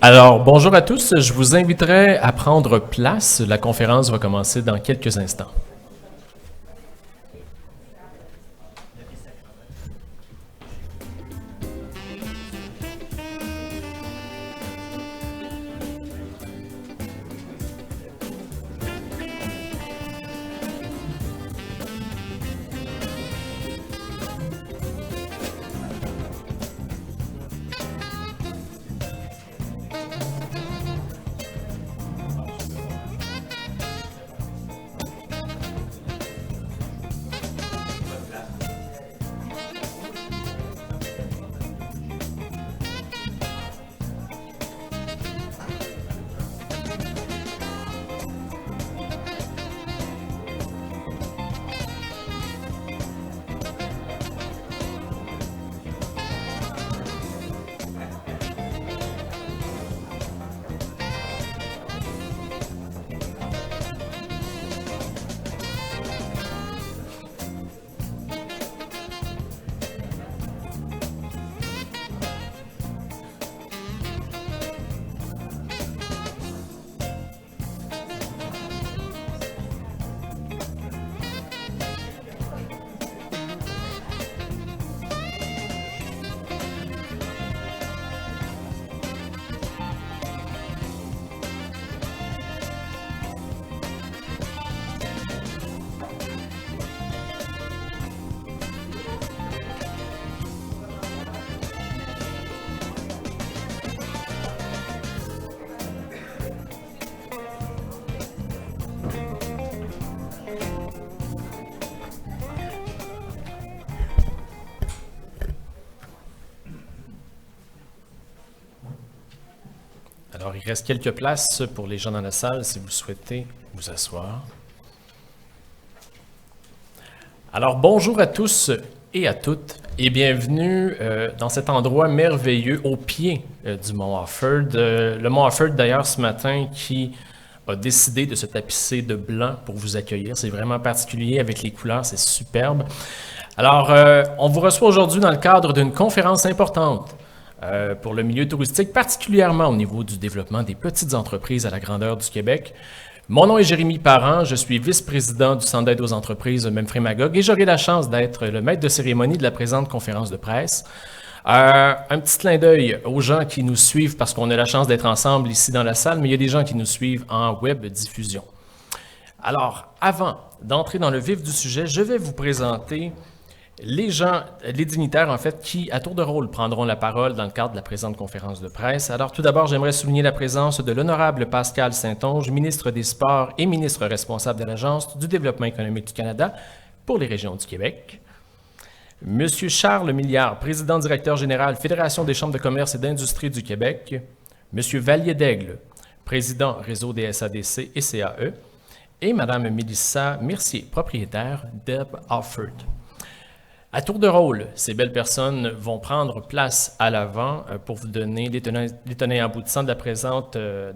Alors, bonjour à tous. Je vous inviterai à prendre place. La conférence va commencer dans quelques instants. Alors, il reste quelques places pour les gens dans la salle si vous souhaitez vous asseoir. Alors, bonjour à tous et à toutes et bienvenue dans cet endroit merveilleux au pied du Mont Offord. Le Mont Offord, d'ailleurs, ce matin, qui a décidé de se tapisser de blanc pour vous accueillir. C'est vraiment particulier avec les couleurs, c'est superbe. Alors, on vous reçoit aujourd'hui dans le cadre d'une conférence importante pour le milieu touristique, particulièrement au niveau du développement des petites entreprises à la grandeur du Québec. Mon nom est Jérémy Parent, je suis vice-président du Centre d'aide aux entreprises Memphremagog et j'aurai la chance d'être le maître de cérémonie de la présente conférence de presse. Un petit clin d'œil aux gens qui nous suivent parce qu'on a la chance d'être ensemble ici dans la salle, mais il y a des gens qui nous suivent en web diffusion. Alors, avant d'entrer dans le vif du sujet, je vais vous présenter les dignitaires, en fait, qui, à tour de rôle, prendront la parole dans le cadre de la présente conférence de presse. Alors, tout d'abord, j'aimerais souligner la présence de l'honorable Pascal Saint-Onge, ministre des Sports et ministre responsable de l'Agence du développement économique du Canada pour les régions du Québec. Monsieur Charles Milliard, président directeur général, Fédération des chambres de commerce et d'industrie du Québec. Monsieur Vallier-Daigle, président réseau des SADC et CAE. Et Madame Mélissa Mercier, propriétaire d'Eb Offord. À tour de rôle, ces belles personnes vont prendre place à l'avant pour vous donner les tenants et aboutissants de la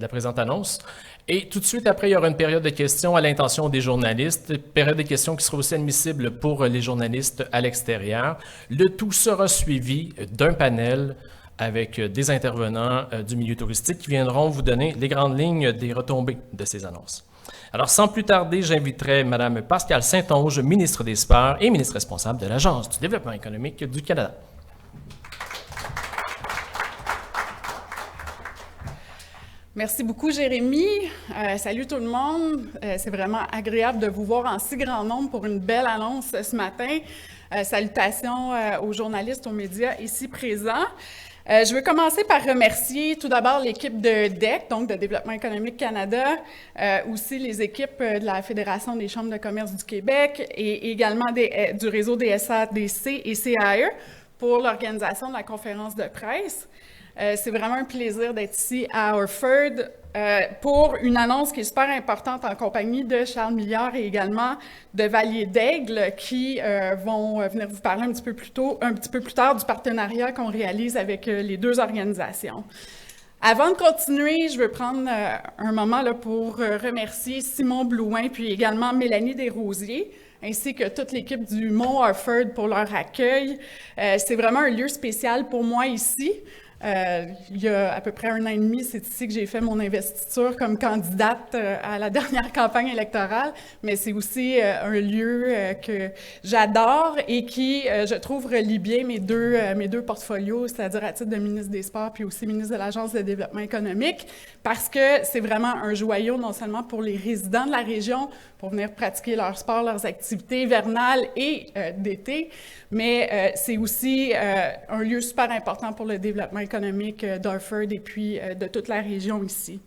présente annonce. Et tout de suite après, il y aura une période de questions à l'intention des journalistes, période de questions qui sera aussi admissible pour les journalistes à l'extérieur. Le tout sera suivi d'un panel avec des intervenants du milieu touristique qui viendront vous donner les grandes lignes des retombées de ces annonces. Alors, sans plus tarder, j'inviterai Mme Pascal Saint-Onge, ministre des Sports et ministre responsable de l'Agence du développement économique du Canada. Merci beaucoup, Jérémy. Salut tout le monde. C'est vraiment agréable de vous voir en si grand nombre pour une belle annonce ce matin. Salutations aux journalistes, aux médias ici présents. Je veux commencer par remercier tout d'abord l'équipe de DEC, donc de Développement économique Canada, aussi les équipes de la Fédération des chambres de commerce du Québec et également du réseau des SADC et CAE pour l'organisation de la conférence de presse. C'est vraiment un plaisir d'être ici à Offord pour une annonce qui est super importante en compagnie de Charles Milliard et également de Vallier-Daigle qui vont venir vous parler un petit peu plus tard du partenariat qu'on réalise avec les deux organisations. Avant de continuer, je veux prendre un moment là, pour remercier Simon Blouin puis également Mélanie Desrosiers, ainsi que toute l'équipe du Mont Offord pour leur accueil. C'est vraiment un lieu spécial pour moi ici. Il y a à peu près 1 an et demi, c'est ici que j'ai fait mon investiture comme candidate à la dernière campagne électorale, mais c'est aussi un lieu que j'adore et qui, je trouve, relie bien mes deux portfolios, c'est-à-dire à titre de ministre des Sports puis aussi ministre de l'Agence de développement économique, parce que c'est vraiment un joyau non seulement pour les résidents de la région, pour venir pratiquer leur sport, leurs activités hivernales et d'été, mais c'est aussi un lieu super important pour le développement économique d'Orford et puis de toute la région ici.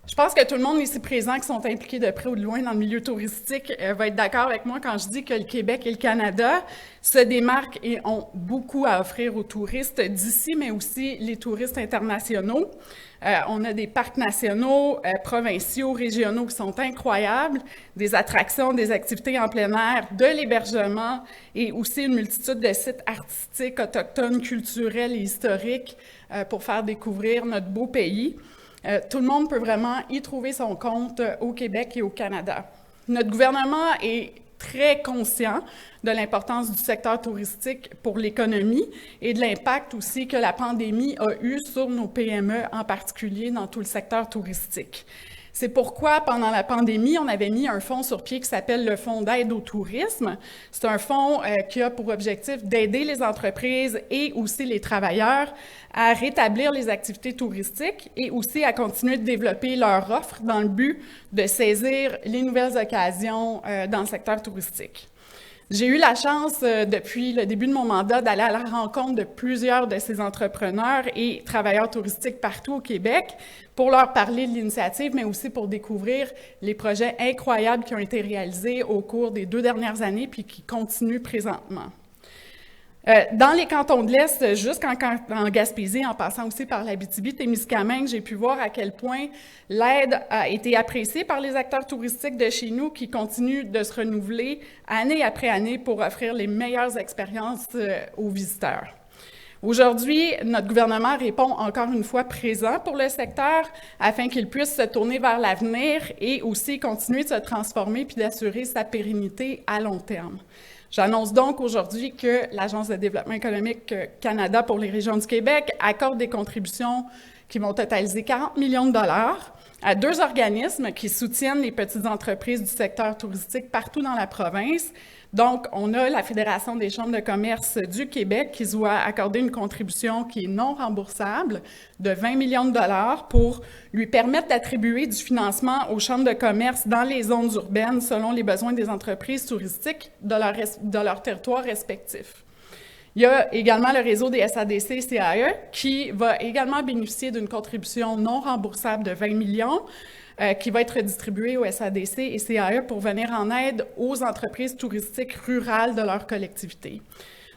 Je pense que tout le monde ici présent qui sont impliqués de près ou de loin dans le milieu touristique va être d'accord avec moi quand je dis que le Québec et le Canada se démarquent et ont beaucoup à offrir aux touristes d'ici, mais aussi les touristes internationaux. On a des parcs nationaux, provinciaux, régionaux qui sont incroyables, des attractions, des activités en plein air, de l'hébergement et aussi une multitude de sites artistiques, autochtones, culturels et historiques pour faire découvrir notre beau pays. Tout le monde peut vraiment y trouver son compte au Québec et au Canada. Notre gouvernement est très conscient de l'importance du secteur touristique pour l'économie et de l'impact aussi que la pandémie a eu sur nos PME, en particulier dans tout le secteur touristique. C'est pourquoi, pendant la pandémie, on avait mis un fonds sur pied qui s'appelle le Fonds d'aide au tourisme. C'est un fonds qui a pour objectif d'aider les entreprises et aussi les travailleurs à rétablir les activités touristiques et aussi à continuer de développer leur offre dans le but de saisir les nouvelles occasions dans le secteur touristique. J'ai eu la chance, depuis le début de mon mandat, d'aller à la rencontre de plusieurs de ces entrepreneurs et travailleurs touristiques partout au Québec pour leur parler de l'initiative, mais aussi pour découvrir les projets incroyables qui ont été réalisés au cours des 2 dernières années puis qui continuent présentement. Dans les cantons de l'Est, jusqu'en Gaspésie, en passant aussi par l'Abitibi-Témiscamingue, j'ai pu voir à quel point l'aide a été appréciée par les acteurs touristiques de chez nous qui continuent de se renouveler année après année pour offrir les meilleures expériences aux visiteurs. Aujourd'hui, notre gouvernement répond encore une fois présent pour le secteur afin qu'il puisse se tourner vers l'avenir et aussi continuer de se transformer puis d'assurer sa pérennité à long terme. J'annonce donc aujourd'hui que l'Agence de développement économique Canada pour les régions du Québec accorde des contributions qui vont totaliser 40 millions de dollars à 2 organismes qui soutiennent les petites entreprises du secteur touristique partout dans la province. Donc, on a la Fédération des chambres de commerce du Québec qui doit accorder une contribution qui est non remboursable de 20 millions de dollars pour lui permettre d'attribuer du financement aux chambres de commerce dans les zones urbaines selon les besoins des entreprises touristiques de leur territoire respectif. Il y a également le réseau des SADC et CAE qui va également bénéficier d'une contribution non remboursable de 20 millions qui va être distribuée aux SADC et CAE pour venir en aide aux entreprises touristiques rurales de leur collectivité.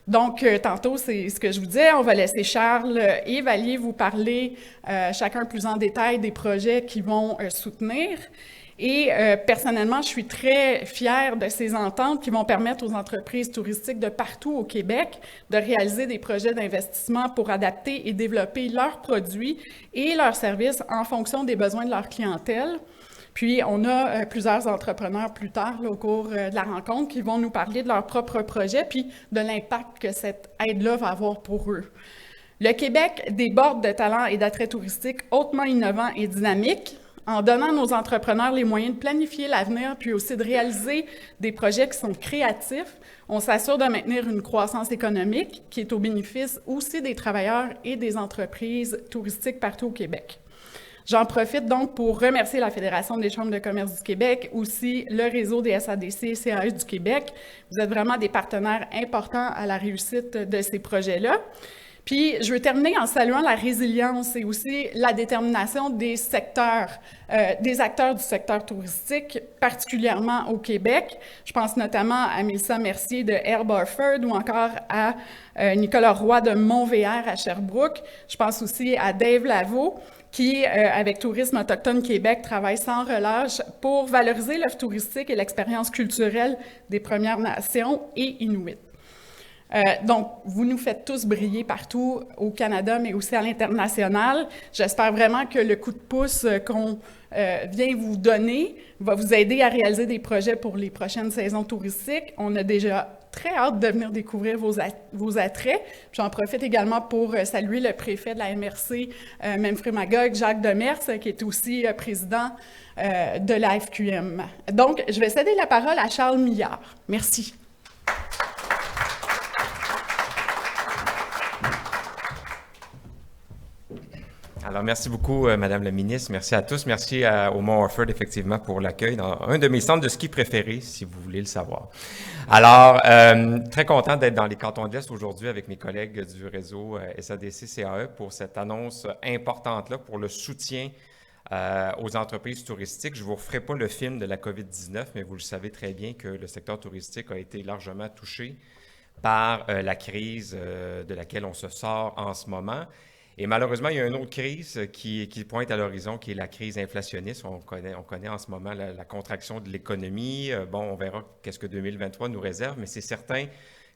Donc, tantôt, c'est ce que je vous disais, on va laisser Charles et Valier vous parler chacun plus en détail des projets qu'ils vont soutenir. Et personnellement, je suis très fière de ces ententes qui vont permettre aux entreprises touristiques de partout au Québec de réaliser des projets d'investissement pour adapter et développer leurs produits et leurs services en fonction des besoins de leur clientèle. Puis, on a plusieurs entrepreneurs plus tard, là, au cours de la rencontre, qui vont nous parler de leurs propres projets puis de l'impact que cette aide-là va avoir pour eux. Le Québec déborde de talents et d'attraits touristiques hautement innovants et dynamiques. En donnant à nos entrepreneurs les moyens de planifier l'avenir, puis aussi de réaliser des projets qui sont créatifs, on s'assure de maintenir une croissance économique qui est au bénéfice aussi des travailleurs et des entreprises touristiques partout au Québec. J'en profite donc pour remercier la Fédération des chambres de commerce du Québec, aussi le réseau des SADC et CAE du Québec. Vous êtes vraiment des partenaires importants à la réussite de ces projets-là. Puis, je veux terminer en saluant la résilience et aussi la détermination des secteurs, des acteurs du secteur touristique, particulièrement au Québec. Je pense notamment à Mélissa Mercier de Herb Orford ou encore à Nicolas Roy de Montvert à Sherbrooke. Je pense aussi à Dave Laveau qui, avec Tourisme autochtone Québec, travaille sans relâche pour valoriser l'offre touristique et l'expérience culturelle des Premières Nations et Inuits. Donc, vous nous faites tous briller partout au Canada, mais aussi à l'international. J'espère vraiment que le coup de pouce qu'on vient vous donner va vous aider à réaliser des projets pour les prochaines saisons touristiques. On a déjà très hâte de venir découvrir vos attraits. J'en profite également pour saluer le préfet de la MRC, Memphremagog, Jacques Demers, qui est aussi président de la FQM. Donc, je vais céder la parole à Charles Milliard. Merci. Alors, merci beaucoup, Madame la ministre. Merci à tous. Merci au Mont Orford, effectivement, pour l'accueil dans un de mes centres de ski préférés, si vous voulez le savoir. Alors, très content d'être dans les cantons de l'Est aujourd'hui avec mes collègues du réseau SADC-CAE pour cette annonce importante-là pour le soutien aux entreprises touristiques. Je ne vous referai pas le film de la COVID-19, mais vous le savez très bien que le secteur touristique a été largement touché par la crise de laquelle on se sort en ce moment. Et malheureusement, il y a une autre crise qui pointe à l'horizon, qui est la crise inflationniste. On connaît en ce moment la contraction de l'économie. Bon, on verra qu'est-ce que 2023 nous réserve, mais c'est certain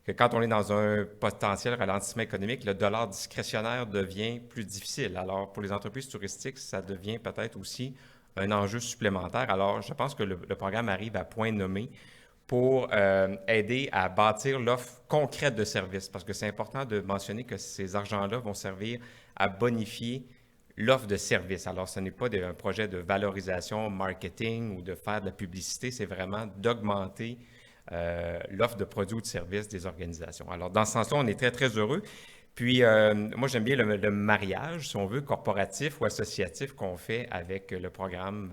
que quand on est dans un potentiel ralentissement économique, le dollar discrétionnaire devient plus difficile. Alors, pour les entreprises touristiques, ça devient peut-être aussi un enjeu supplémentaire. Alors, je pense que le programme arrive à point nommé pour aider à bâtir l'offre concrète de services, parce que c'est important de mentionner que ces argents-là vont servir à bonifier l'offre de services. Alors, ce n'est pas un projet de valorisation, marketing ou de faire de la publicité, c'est vraiment d'augmenter l'offre de produits ou de services des organisations. Alors, dans ce sens-là, on est très, très heureux. Puis, moi, j'aime bien le mariage, si on veut, corporatif ou associatif qu'on fait avec le programme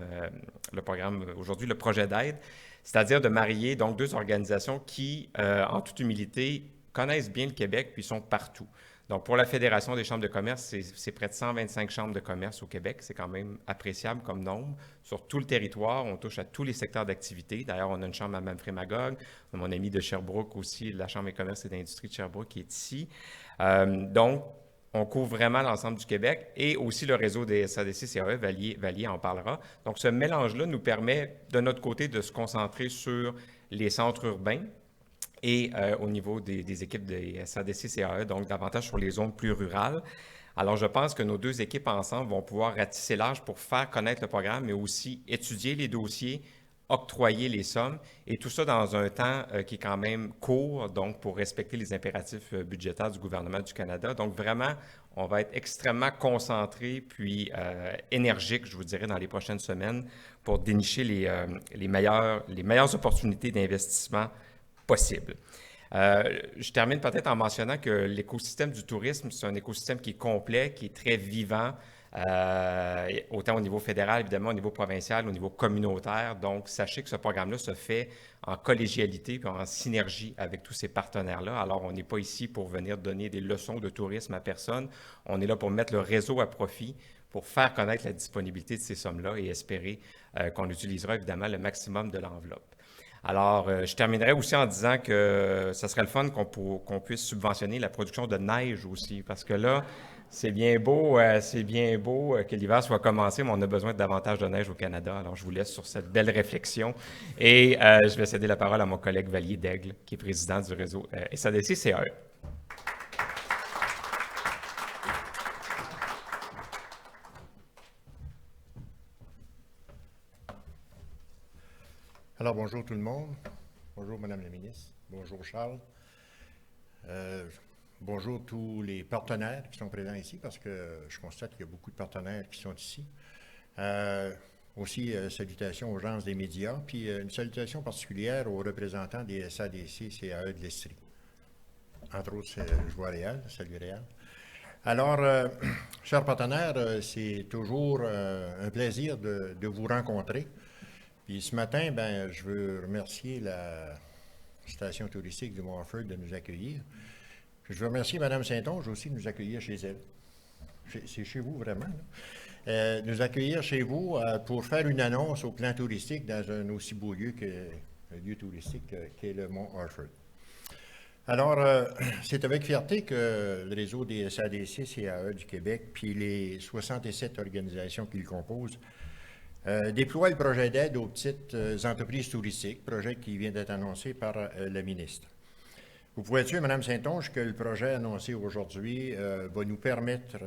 aujourd'hui, le projet d'aide, c'est-à-dire de marier donc deux organisations qui, en toute humilité, connaissent bien le Québec puis sont partout. Donc, pour la Fédération des chambres de commerce, c'est près de 125 chambres de commerce au Québec. C'est quand même appréciable comme nombre. Sur tout le territoire, on touche à tous les secteurs d'activité. D'ailleurs, on a une chambre à Memphremagog. Mon ami de Sherbrooke aussi, de la Chambre de commerce et d'industrie de Sherbrooke, qui est ici. Donc, on couvre vraiment l'ensemble du Québec et aussi le réseau des SADC-CAE, Valier en parlera. Donc, ce mélange-là nous permet, de notre côté, de se concentrer sur les centres urbains, et au niveau des équipes des SADC-CAE, donc davantage sur les zones plus rurales. Alors, je pense que nos deux équipes ensemble vont pouvoir ratisser large pour faire connaître le programme, mais aussi étudier les dossiers, octroyer les sommes, et tout ça dans un temps qui est quand même court, donc pour respecter les impératifs budgétaires du gouvernement du Canada. Donc, vraiment, on va être extrêmement concentré puis énergique, je vous dirais, dans les prochaines semaines pour dénicher les meilleures opportunités d'investissement possible. Je termine peut-être en mentionnant que l'écosystème du tourisme, c'est un écosystème qui est complet, qui est très vivant, autant au niveau fédéral, évidemment, au niveau provincial, au niveau communautaire. Donc, sachez que ce programme-là se fait en collégialité puis en synergie avec tous ces partenaires-là. Alors, on n'est pas ici pour venir donner des leçons de tourisme à personne. On est là pour mettre le réseau à profit, pour faire connaître la disponibilité de ces sommes-là et espérer qu'on utilisera évidemment le maximum de l'enveloppe. Alors, je terminerai aussi en disant que ça serait le fun qu'on puisse subventionner la production de neige aussi, parce que là, c'est bien beau que l'hiver soit commencé, mais on a besoin de davantage de neige au Canada. Alors, je vous laisse sur cette belle réflexion et je vais céder la parole à mon collègue Valier Daigle, qui est président du réseau SADC-CAE. Alors, bonjour tout le monde. Bonjour, Madame la ministre. Bonjour, Charles. Bonjour tous les partenaires qui sont présents ici, parce que je constate qu'il y a beaucoup de partenaires qui sont ici. Aussi, salutations aux gens des médias, puis une salutation particulière aux représentants des SADC-CAE de l'Estrie. Entre autres, je vois Réal. Salut Réal. Alors, chers partenaires, c'est toujours un plaisir de vous rencontrer. Puis ce matin, je veux remercier la station touristique du Mont Orford de nous accueillir. Puis je veux remercier Mme Saint-Onge aussi de nous accueillir chez elle. C'est chez vous, vraiment. Nous accueillir chez vous pour faire une annonce au plan touristique dans un aussi beau lieu un lieu touristique qu'est le Mont Orford. Alors, c'est avec fierté que le réseau des SADC-CAE du Québec, puis les 67 organisations qui le composent, déploie le projet d'aide aux petites entreprises touristiques, projet qui vient d'être annoncé par la ministre. Vous pouvez être sûr, Mme Saint-Onge, que le projet annoncé aujourd'hui va nous permettre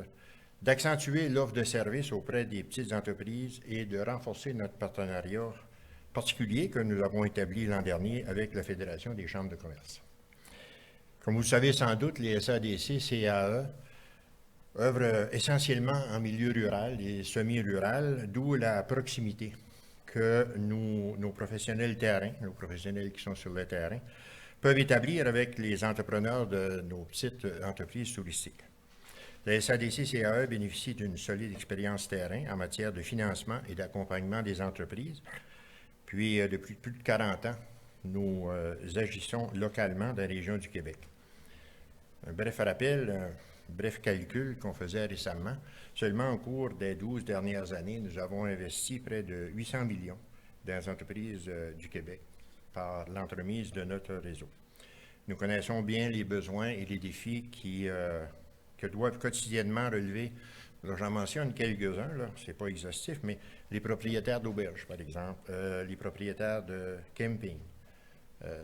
d'accentuer l'offre de services auprès des petites entreprises et de renforcer notre partenariat particulier que nous avons établi l'an dernier avec la Fédération des chambres de commerce. Comme vous le savez sans doute, les SADC, CAE œuvrent essentiellement en milieu rural et semi-rural, d'où la proximité que nos professionnels terrain, nos professionnels qui sont sur le terrain, peuvent établir avec les entrepreneurs de nos petites entreprises touristiques. La SADC-CAE bénéficie d'une solide expérience terrain en matière de financement et d'accompagnement des entreprises. Puis, depuis plus de 40 ans, nous agissons localement dans la région du Québec. Un bref rappel, un bref calcul qu'on faisait récemment. Seulement au cours des 12 dernières années, nous avons investi près de 800 millions dans les entreprises du Québec par l'entremise de notre réseau. Nous connaissons bien les besoins et les défis que doivent quotidiennement relever. Alors, j'en mentionne quelques-uns, ce n'est pas exhaustif, mais les propriétaires d'auberges, par exemple, les propriétaires de camping,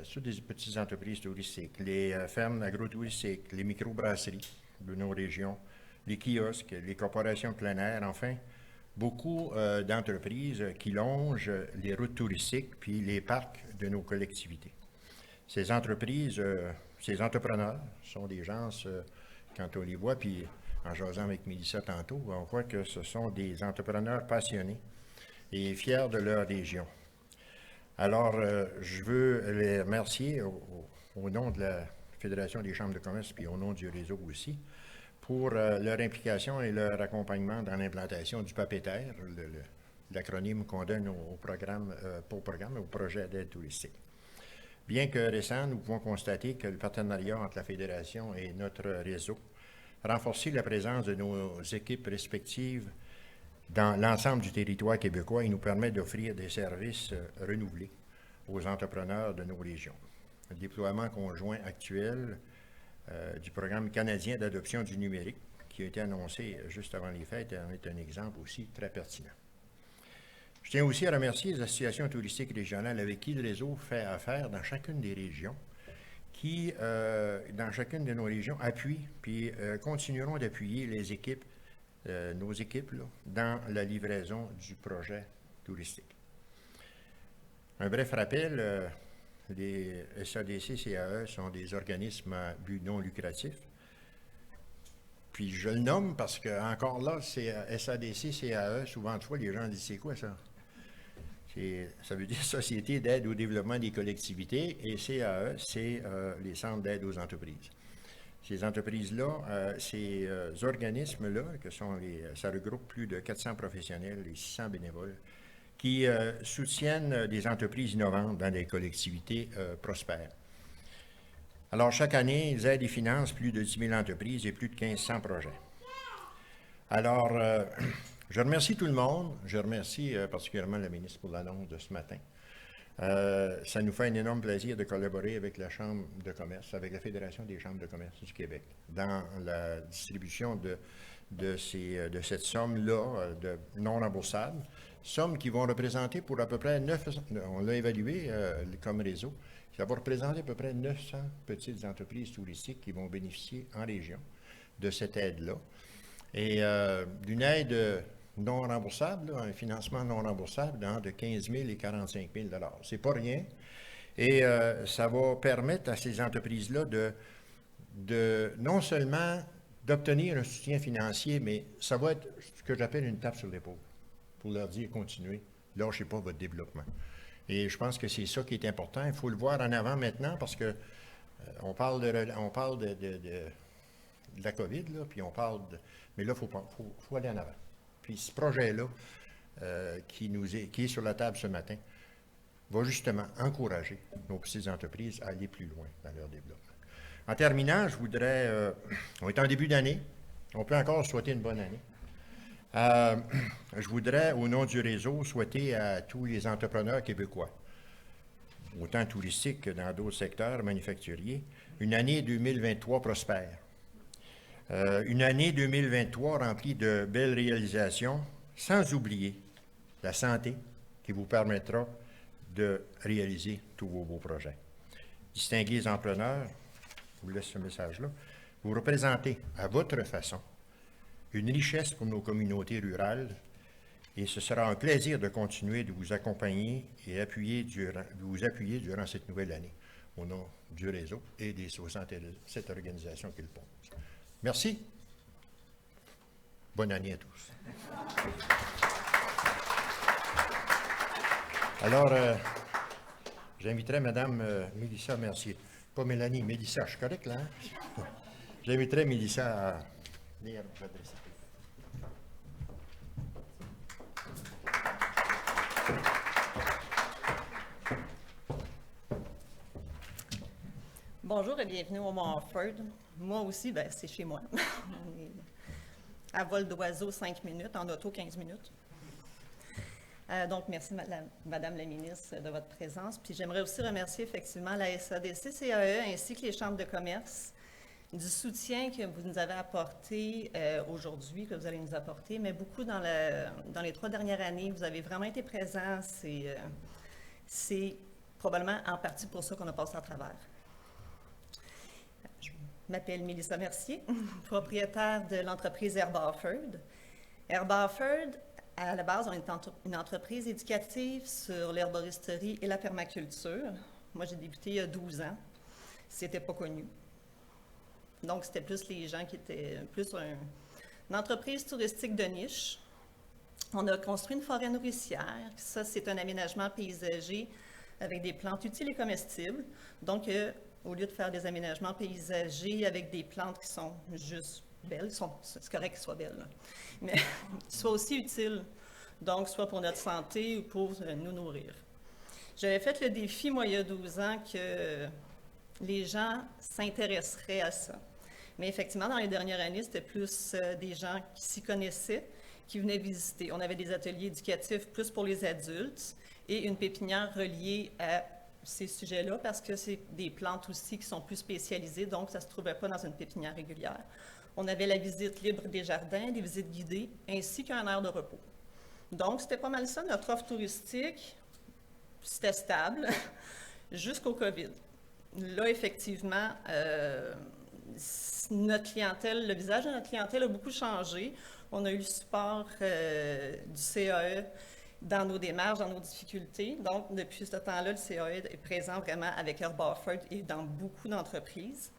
sur des petites entreprises touristiques, les fermes agrotouristiques, les microbrasseries de nos régions, les kiosques, les corporations de plein air, enfin, beaucoup d'entreprises qui longent les routes touristiques puis les parcs de nos collectivités. Ces entreprises, ces entrepreneurs sont des gens, quand on les voit, puis en jasant avec Mélissa tantôt, on voit que ce sont des entrepreneurs passionnés et fiers de leur région. Alors, je veux les remercier au nom de la Fédération des chambres de commerce, puis au nom du réseau aussi, pour leur implication et leur accompagnement dans l'implantation du PAPETER, l'acronyme qu'on donne au projet d'aide touristique. Bien que récent, nous pouvons constater que le partenariat entre la Fédération et notre réseau renforce la présence de nos équipes respectives dans l'ensemble du territoire québécois et nous permet d'offrir des services renouvelés aux entrepreneurs de nos régions. Le déploiement conjoint actuel du programme canadien d'adoption du numérique, qui a été annoncé juste avant les fêtes, en est un exemple aussi très pertinent. Je tiens aussi à remercier les associations touristiques régionales avec qui le réseau fait affaire dans chacune des régions, qui, dans chacune de nos régions, appuient puis continueront d'appuyer les équipes, nos équipes, là, dans la livraison du projet touristique. Un bref rappel, les SADC-CAE sont des organismes à but non lucratif. Puis je le nomme parce que, encore là, c'est SADC-CAE, souvent de fois, les gens disent, c'est quoi ça? Ça veut dire Société d'aide au développement des collectivités, et CAE, c'est les centres d'aide aux entreprises. Ces entreprises-là, ces organismes-là, ça regroupe plus de 400 professionnels et 600 bénévoles, qui soutiennent des entreprises innovantes dans des collectivités prospères. Alors, chaque année, ils aident et financent plus de 10 000 entreprises et plus de 1500 projets. Alors, je remercie tout le monde. Je remercie particulièrement la ministre pour l'annonce de ce matin. Ça nous fait un énorme plaisir de collaborer avec la Chambre de commerce, avec la Fédération des chambres de commerce du Québec, dans la distribution de cette somme-là non remboursables, sommes qui vont représenter pour à peu près 900, on l'a évalué comme réseau, ça va représenter à peu près 900 petites entreprises touristiques qui vont bénéficier en région de cette aide-là. Et d'une aide non remboursable, un financement non remboursable de 15 000 et 45 000 $. C'est pas rien. Et ça va permettre à ces entreprises-là de non seulement d'obtenir un soutien financier, mais ça va être ce que j'appelle une tape sur l'épaule pour leur dire continuez, lâchez pas votre développement. Et je pense que c'est ça qui est important. Il faut le voir en avant maintenant parce que on parle de la COVID, là, puis on parle de... Mais là, il faut aller en avant. Puis ce projet-là, qui est sur la table ce matin, va justement encourager nos petites entreprises à aller plus loin dans leur développement. En terminant, je voudrais... on est en début d'année. On peut encore souhaiter une bonne année. Je voudrais, au nom du réseau, souhaiter à tous les entrepreneurs québécois, autant touristiques que dans d'autres secteurs manufacturiers, une année 2023 prospère. Une année 2023 remplie de belles réalisations, sans oublier la santé qui vous permettra de réaliser tous vos beaux projets. Distingués entrepreneurs, je vous laisse ce message-là, vous représentez à votre façon une richesse pour nos communautés rurales et ce sera un plaisir de continuer de vous accompagner et vous appuyer durant cette nouvelle année. au nom du réseau et des 67 organisations qu'il pose. Merci. Bonne année à tous. Alors, j'inviterai Mme Mélissa Mercier. Pas Mélanie, Mélissa, je suis correct là? Hein? J'inviterai Mélissa à lire l'adresse. Bonjour et bienvenue au Mont Offord. Moi aussi, ben, c'est chez moi. À vol d'oiseau, 5 minutes, en auto, 15 minutes. Donc, merci, Madame la ministre, de votre présence. Puis j'aimerais aussi remercier effectivement la SADC-CAE ainsi que les chambres de commerce du soutien que vous nous avez apporté aujourd'hui, que vous allez nous apporter, mais beaucoup dans les 3 dernières années, vous avez vraiment été présents. C'est probablement en partie pour ça qu'on a passé à travers. Je m'appelle Mélissa Mercier, propriétaire de l'entreprise Herba Offord. Herba Offord, à la base, on est une entreprise éducative sur l'herboristerie et la permaculture. Moi, j'ai débuté il y a 12 ans. C'était pas connu. Donc, c'était plus les gens qui étaient plus une entreprise touristique de niche. On a construit une forêt nourricière. Ça, c'est un aménagement paysager avec des plantes utiles et comestibles. Donc, au lieu de faire des aménagements paysagers avec des plantes qui sont juste belles, c'est correct qu'elles soient belles, là, mais qui soient aussi utiles, donc soit pour notre santé ou pour nous nourrir. J'avais fait le défi, moi, il y a 12 ans, que les gens s'intéresseraient à ça. Mais effectivement, dans les dernières années, c'était plus des gens qui s'y connaissaient, qui venaient visiter. On avait des ateliers éducatifs plus pour les adultes et une pépinière reliée à ces sujets-là parce que c'est des plantes aussi qui sont plus spécialisées, donc ça ne se trouvait pas dans une pépinière régulière. On avait la visite libre des jardins, des visites guidées, ainsi qu'un aire de repos. Donc, c'était pas mal ça, notre offre touristique. C'était stable jusqu'au COVID. Là, effectivement, notre clientèle, le visage de notre clientèle a beaucoup changé. On a eu le support du CAE dans nos démarches, dans nos difficultés. Donc, depuis ce temps-là, le CAE est présent vraiment avec Herba Offord et dans beaucoup d'entreprises.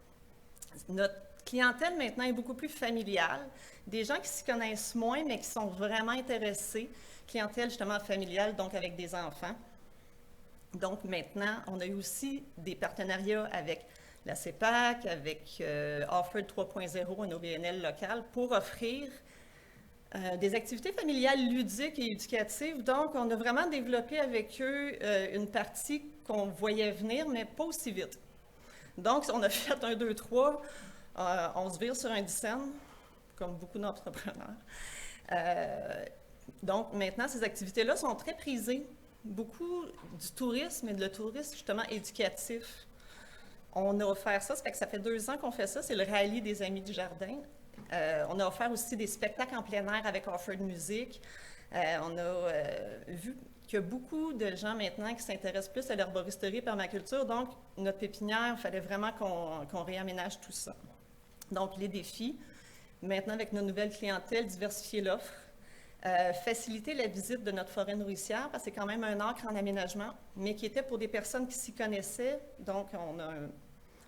Notre clientèle maintenant est beaucoup plus familiale. Des gens qui s'y connaissent moins, mais qui sont vraiment intéressés. Clientèle justement familiale, donc avec des enfants. Donc maintenant, on a eu aussi des partenariats avec la CEPAC, avec Offord 3.0, un OBNL local, pour offrir des activités familiales ludiques et éducatives. Donc, on a vraiment développé avec eux une partie qu'on voyait venir, mais pas aussi vite. Donc, on a fait 1, 2, 3, on se vire sur un 10 cents, comme beaucoup d'entrepreneurs. Donc, maintenant, ces activités-là sont très prisées. Beaucoup du tourisme et de le tourisme, justement, éducatif. On a offert ça, ça fait que ça fait 2 ans qu'on fait ça, c'est le rallye des Amis du Jardin. On a offert aussi des spectacles en plein air avec Offord Music. On a vu qu'il y a beaucoup de gens maintenant qui s'intéressent plus à l'herboristerie et permaculture. Donc, notre pépinière, il fallait vraiment qu'on réaménage tout ça. Donc, les défis, maintenant avec nos nouvelles clientèles, diversifier l'offre, faciliter la visite de notre forêt nourricière, parce que c'est quand même un acre en aménagement, mais qui était pour des personnes qui s'y connaissaient. Donc, on a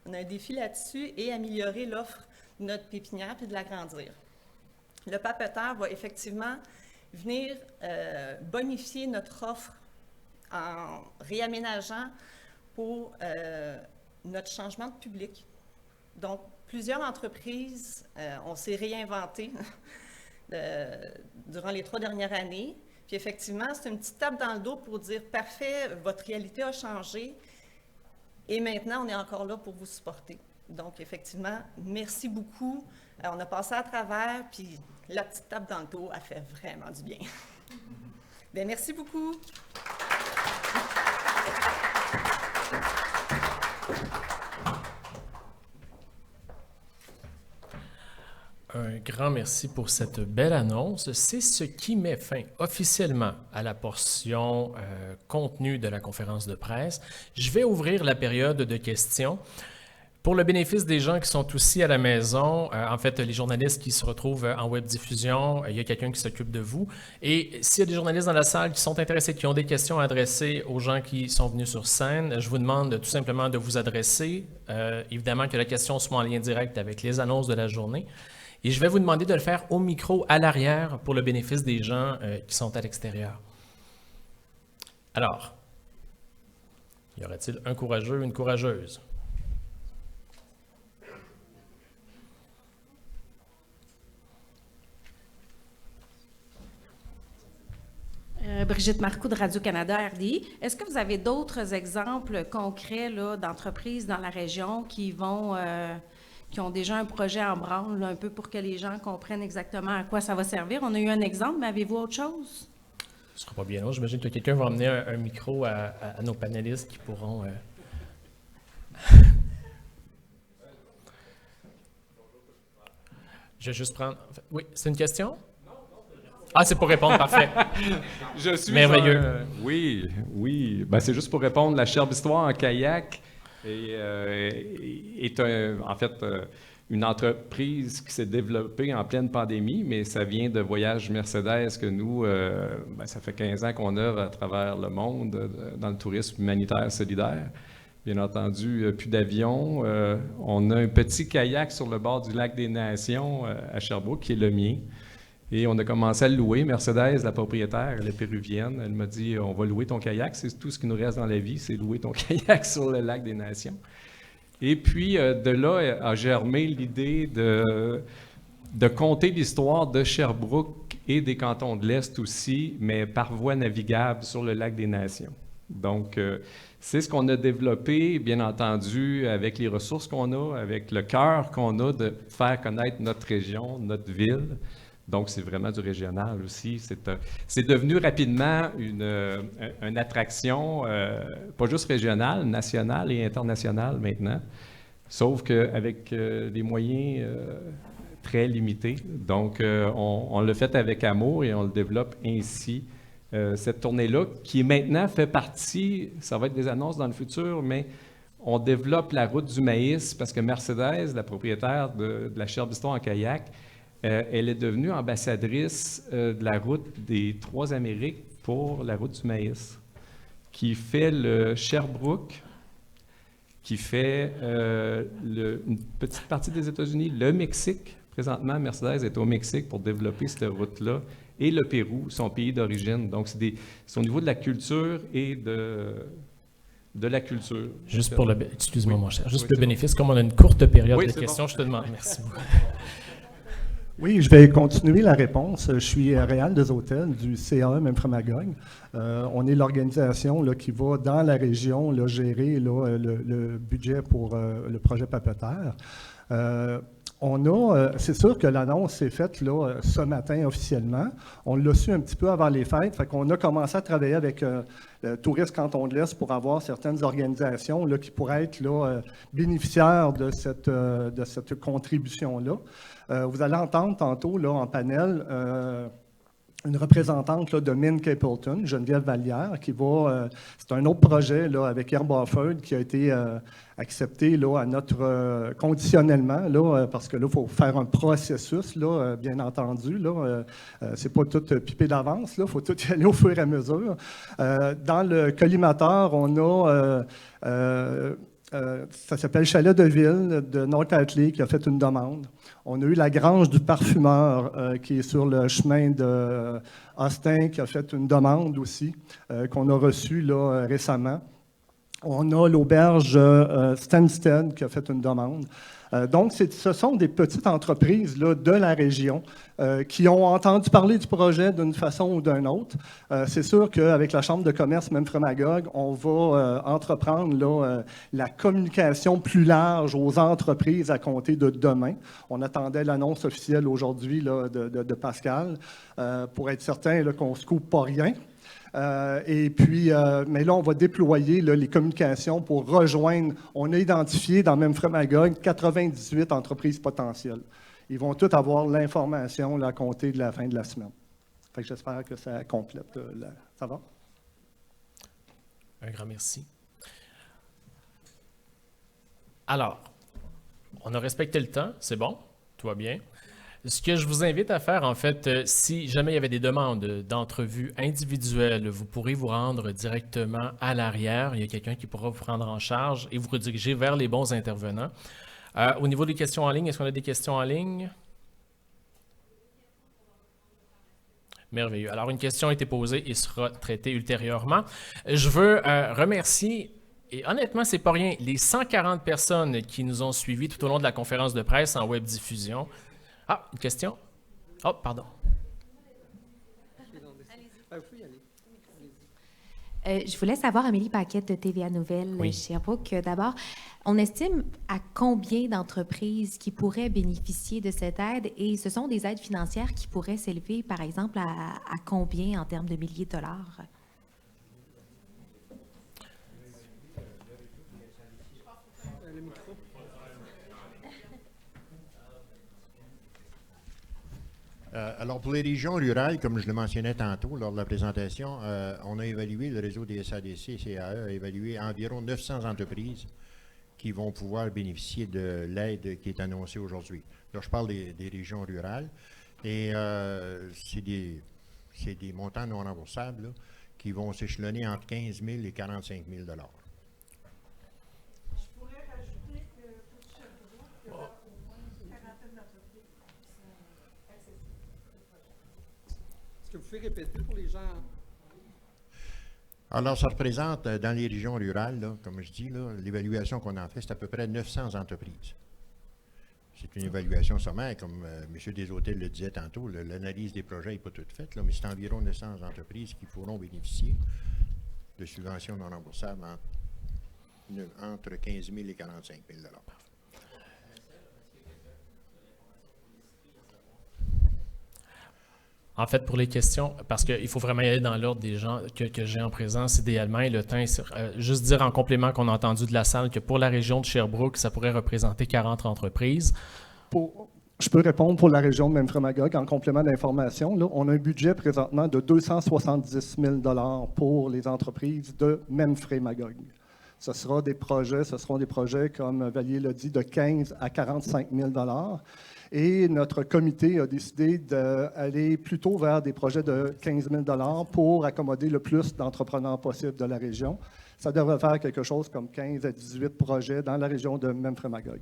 un défi là-dessus et améliorer l'offre de notre pépinière puis de l'agrandir. Le papeteur va effectivement venir bonifier notre offre en réaménageant pour notre changement de public. Donc, plusieurs entreprises, on s'est réinventé durant les 3 dernières années. Puis effectivement, c'est une petite tape dans le dos pour dire « Parfait, votre réalité a changé et maintenant, on est encore là pour vous supporter. » Donc, effectivement, merci beaucoup. On a passé à travers, puis la petite tape dans le dos a fait vraiment du bien. Bien, merci beaucoup. Un grand merci pour cette belle annonce. C'est ce qui met fin officiellement à la portion contenu de la conférence de presse. Je vais ouvrir la période de questions. Pour le bénéfice des gens qui sont aussi à la maison, en fait, les journalistes qui se retrouvent en web diffusion, il y a quelqu'un qui s'occupe de vous. Et s'il y a des journalistes dans la salle qui sont intéressés, qui ont des questions à adresser aux gens qui sont venus sur scène, je vous demande tout simplement de vous adresser. Évidemment que la question soit en lien direct avec les annonces de la journée. Et je vais vous demander de le faire au micro à l'arrière pour le bénéfice des gens qui sont à l'extérieur. Alors, y aurait-il un courageux ou une courageuse? Brigitte Marcoux de Radio-Canada RDI. Est-ce que vous avez d'autres exemples concrets là, d'entreprises dans la région qui ont déjà un projet en branle, là, un peu pour que les gens comprennent exactement à quoi ça va servir? On a eu un exemple, mais avez-vous autre chose? Ce ne sera pas bien long. J'imagine que quelqu'un va emmener un micro à nos panélistes qui pourront... Je vais juste prendre... Oui, c'est une question? Ah, c'est pour répondre, parfait. Je suis merveilleux. Oui. Ben, c'est juste pour répondre. La Cherbe Histoire en kayak est en fait une entreprise qui s'est développée en pleine pandémie, mais ça vient de Voyage Mercedes que nous, ça fait 15 ans qu'on œuvre à travers le monde dans le tourisme humanitaire solidaire. Bien entendu, plus d'avions. On a un petit kayak sur le bord du lac des Nations à Sherbrooke, qui est le mien. Et on a commencé à le louer. Mercedes, la propriétaire, elle est péruvienne. Elle m'a dit, on va louer ton kayak. C'est tout ce qui nous reste dans la vie, c'est louer ton kayak sur le lac des Nations. Et puis, de là a germé l'idée de conter l'histoire de Sherbrooke et des cantons de l'Est aussi, mais par voie navigable sur le lac des Nations. Donc, c'est ce qu'on a développé, bien entendu, avec les ressources qu'on a, avec le cœur qu'on a de faire connaître notre région, notre ville. Donc, c'est vraiment du régional aussi. C'est devenu rapidement une attraction, pas juste régionale, nationale et internationale maintenant, sauf qu'avec des moyens très limités. Donc, on l'a fait avec amour et on le développe ainsi. Cette tournée-là, qui maintenant fait partie, ça va être des annonces dans le futur, mais on développe la route du maïs parce que Mercedes, la propriétaire de la Cherbe Histoire en kayak, elle est devenue ambassadrice de la route des Trois Amériques pour la route du maïs, qui fait le Sherbrooke, qui fait une petite partie des États-Unis, le Mexique. Présentement, Mercedes est au Mexique pour développer cette route-là, et le Pérou, son pays d'origine. Donc, c'est au niveau de la culture et de la culture. Juste pour excuse-moi, mon cher, juste le bénéfice, comme on a une courte période de questions, je te demande. Merci beaucoup. Oui, je vais continuer la réponse. Je suis Réal des Hôtels du CAE Memphremagog. On est l'organisation qui va dans la région gérer le budget pour le projet Papetaire. C'est sûr que l'annonce s'est faite ce matin officiellement. On l'a su un petit peu avant les fêtes. Fait qu'on a commencé à travailler avec le Tourisme Canton de l'Est pour avoir certaines organisations qui pourraient être bénéficiaires de cette contribution-là. Vous allez entendre tantôt en panel une représentante de Mine Capleton, Geneviève Vallière, qui va... c'est un autre projet avec Herb Offord qui a été accepté à notre conditionnellement, parce que là, il faut faire un processus, bien entendu. C'est pas tout pipé d'avance, il faut tout y aller au fur et à mesure. Dans le collimateur, on a... ça s'appelle Chalet de Ville de North-Atlee qui a fait une demande. On a eu la Grange du Parfumeur qui est sur le chemin de Austin qui a fait une demande aussi, qu'on a reçue récemment. On a l'auberge Stansted qui a fait une demande. Donc, ce sont des petites entreprises de la région qui ont entendu parler du projet d'une façon ou d'une autre. C'est sûr qu'avec la Chambre de commerce Memphremagog, on va entreprendre la communication plus large aux entreprises à compter de demain. On attendait l'annonce officielle aujourd'hui de Pascal pour être certain qu'on ne se coupe pas rien. Mais là, on va déployer les communications pour rejoindre. On a identifié dans Memphremagog 98 entreprises potentielles. Ils vont toutes avoir l'information à compter de la fin de la semaine. Fait que j'espère que ça complète. Ça va? Un grand merci. Alors, On a respecté le temps, c'est bon, tout va bien. Ce que je vous invite à faire, en fait, si jamais il y avait des demandes d'entrevues individuelles, vous pourrez vous rendre directement à l'arrière. Il y a quelqu'un qui pourra vous prendre en charge et vous rediriger vers les bons intervenants. Au niveau des questions en ligne, est-ce qu'on a des questions en ligne? Merveilleux. Alors, une question a été posée et sera traitée ultérieurement. Je veux remercier, et honnêtement, c'est pas rien, les 140 personnes qui nous ont suivis tout au long de la conférence de presse en web diffusion. Ah, une question? Oh, pardon. Je voulais savoir, Amélie Paquette de TVA Nouvelles, Oui. Sherbrooke, d'abord, on estime à combien d'entreprises qui pourraient bénéficier de cette aide et ce sont des aides financières qui pourraient s'élever, par exemple, à combien en termes de milliers de dollars? Alors, pour les régions rurales, comme je le mentionnais tantôt lors de la présentation, on a évalué, le réseau des SADC et CAE a évalué environ 900 entreprises qui vont pouvoir bénéficier de l'aide qui est annoncée aujourd'hui. Là, je parle des régions rurales et c'est des montants non remboursables là, qui vont s'échelonner entre 15 000 et 45 000 $. Que vous pouvez répéter pour les gens? Alors, ça représente, dans les régions rurales, là, comme je dis, l'évaluation qu'on en fait, c'est à peu près 900 entreprises. C'est une évaluation sommaire, comme M. Desautels le disait tantôt, l'analyse des projets n'est pas toute faite, là, mais c'est environ 900 entreprises qui pourront bénéficier de subventions non remboursables entre 15 000 et 45 000 $. En fait, pour les questions, parce qu'il faut vraiment y aller dans l'ordre des gens que j'ai en présence idéalement, et le temps est juste dire en complément qu'on a entendu de la salle que pour la région de Sherbrooke, ça pourrait représenter 40 entreprises. Je peux répondre pour la région de Memphremagog en complément d'information. Là, on a un budget présentement de 270 000 $ pour les entreprises de Memphremagog. Ce seront des projets, comme Valier l'a dit, de 15 à 45 000 $. Et notre comité a décidé d'aller plutôt vers des projets de 15 000 $ pour accommoder le plus d'entrepreneurs possible de la région. Ça devrait faire quelque chose comme 15 à 18 projets dans la région de Memphremagog.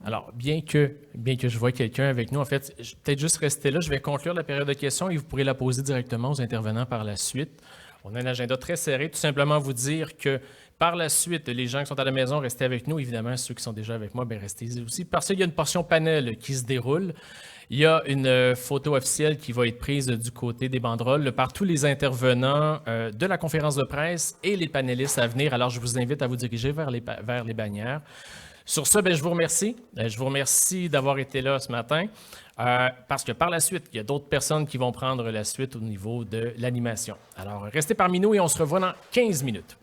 Alors, bien que je vois quelqu'un avec nous, en fait, peut-être juste rester là. Je vais conclure la période de questions et vous pourrez la poser directement aux intervenants par la suite. On a un agenda très serré. Tout simplement vous dire que par la suite, les gens qui sont à la maison, restez avec nous. Évidemment, ceux qui sont déjà avec moi, restez aussi. Parce qu'il y a une portion panel qui se déroule. Il y a une photo officielle qui va être prise du côté des banderoles par tous les intervenants de la conférence de presse et les panélistes à venir. Alors, je vous invite à vous diriger vers les bannières. Sur ce, je vous remercie. Je vous remercie d'avoir été là ce matin parce que par la suite, il y a d'autres personnes qui vont prendre la suite au niveau de l'animation. Alors, restez parmi nous et on se revoit dans 15 minutes.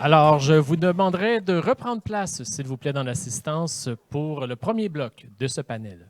Alors, je vous demanderai de reprendre place, s'il vous plaît, dans l'assistance pour le premier bloc de ce panel.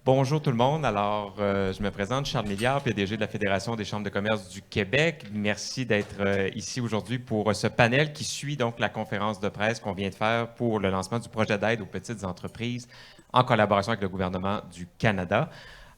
Bonjour tout le monde. Alors, je me présente, Charles Milliard, PDG de la Fédération des chambres de commerce du Québec. Merci d'être ici aujourd'hui pour ce panel qui suit donc la conférence de presse qu'on vient de faire pour le lancement du projet d'aide aux petites entreprises en collaboration avec le gouvernement du Canada.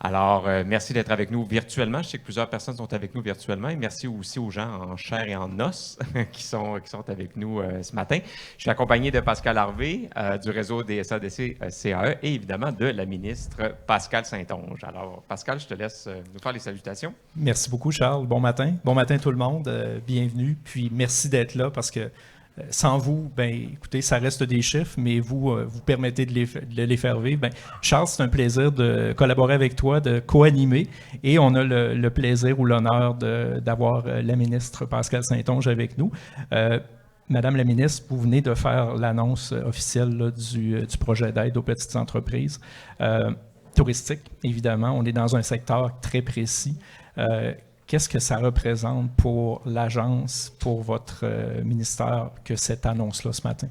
Alors, merci d'être avec nous virtuellement. Je sais que plusieurs personnes sont avec nous virtuellement et merci aussi aux gens en chair et en os qui sont avec nous ce matin. Je suis accompagné de Pascal Harvey du réseau des SADC-CAE et évidemment de la ministre Pascale Saint-Onge. Alors, Pascal, je te laisse nous faire les salutations. Merci beaucoup, Charles. Bon matin. Bon matin tout le monde. Bienvenue. Puis merci d'être là parce que sans vous, ben, écoutez, ça reste des chiffres, mais vous permettez de les faire vivre. Ben, Charles, c'est un plaisir de collaborer avec toi, de co-animer, et on a le plaisir ou l'honneur d'avoir la ministre Pascale Saint-Onge avec nous. Madame la ministre, vous venez de faire l'annonce officielle là, du projet d'aide aux petites entreprises touristiques, évidemment. On est dans un secteur très précis. Qu'est-ce que ça représente pour l'agence, pour votre ministère, que cette annonce-là ce matin?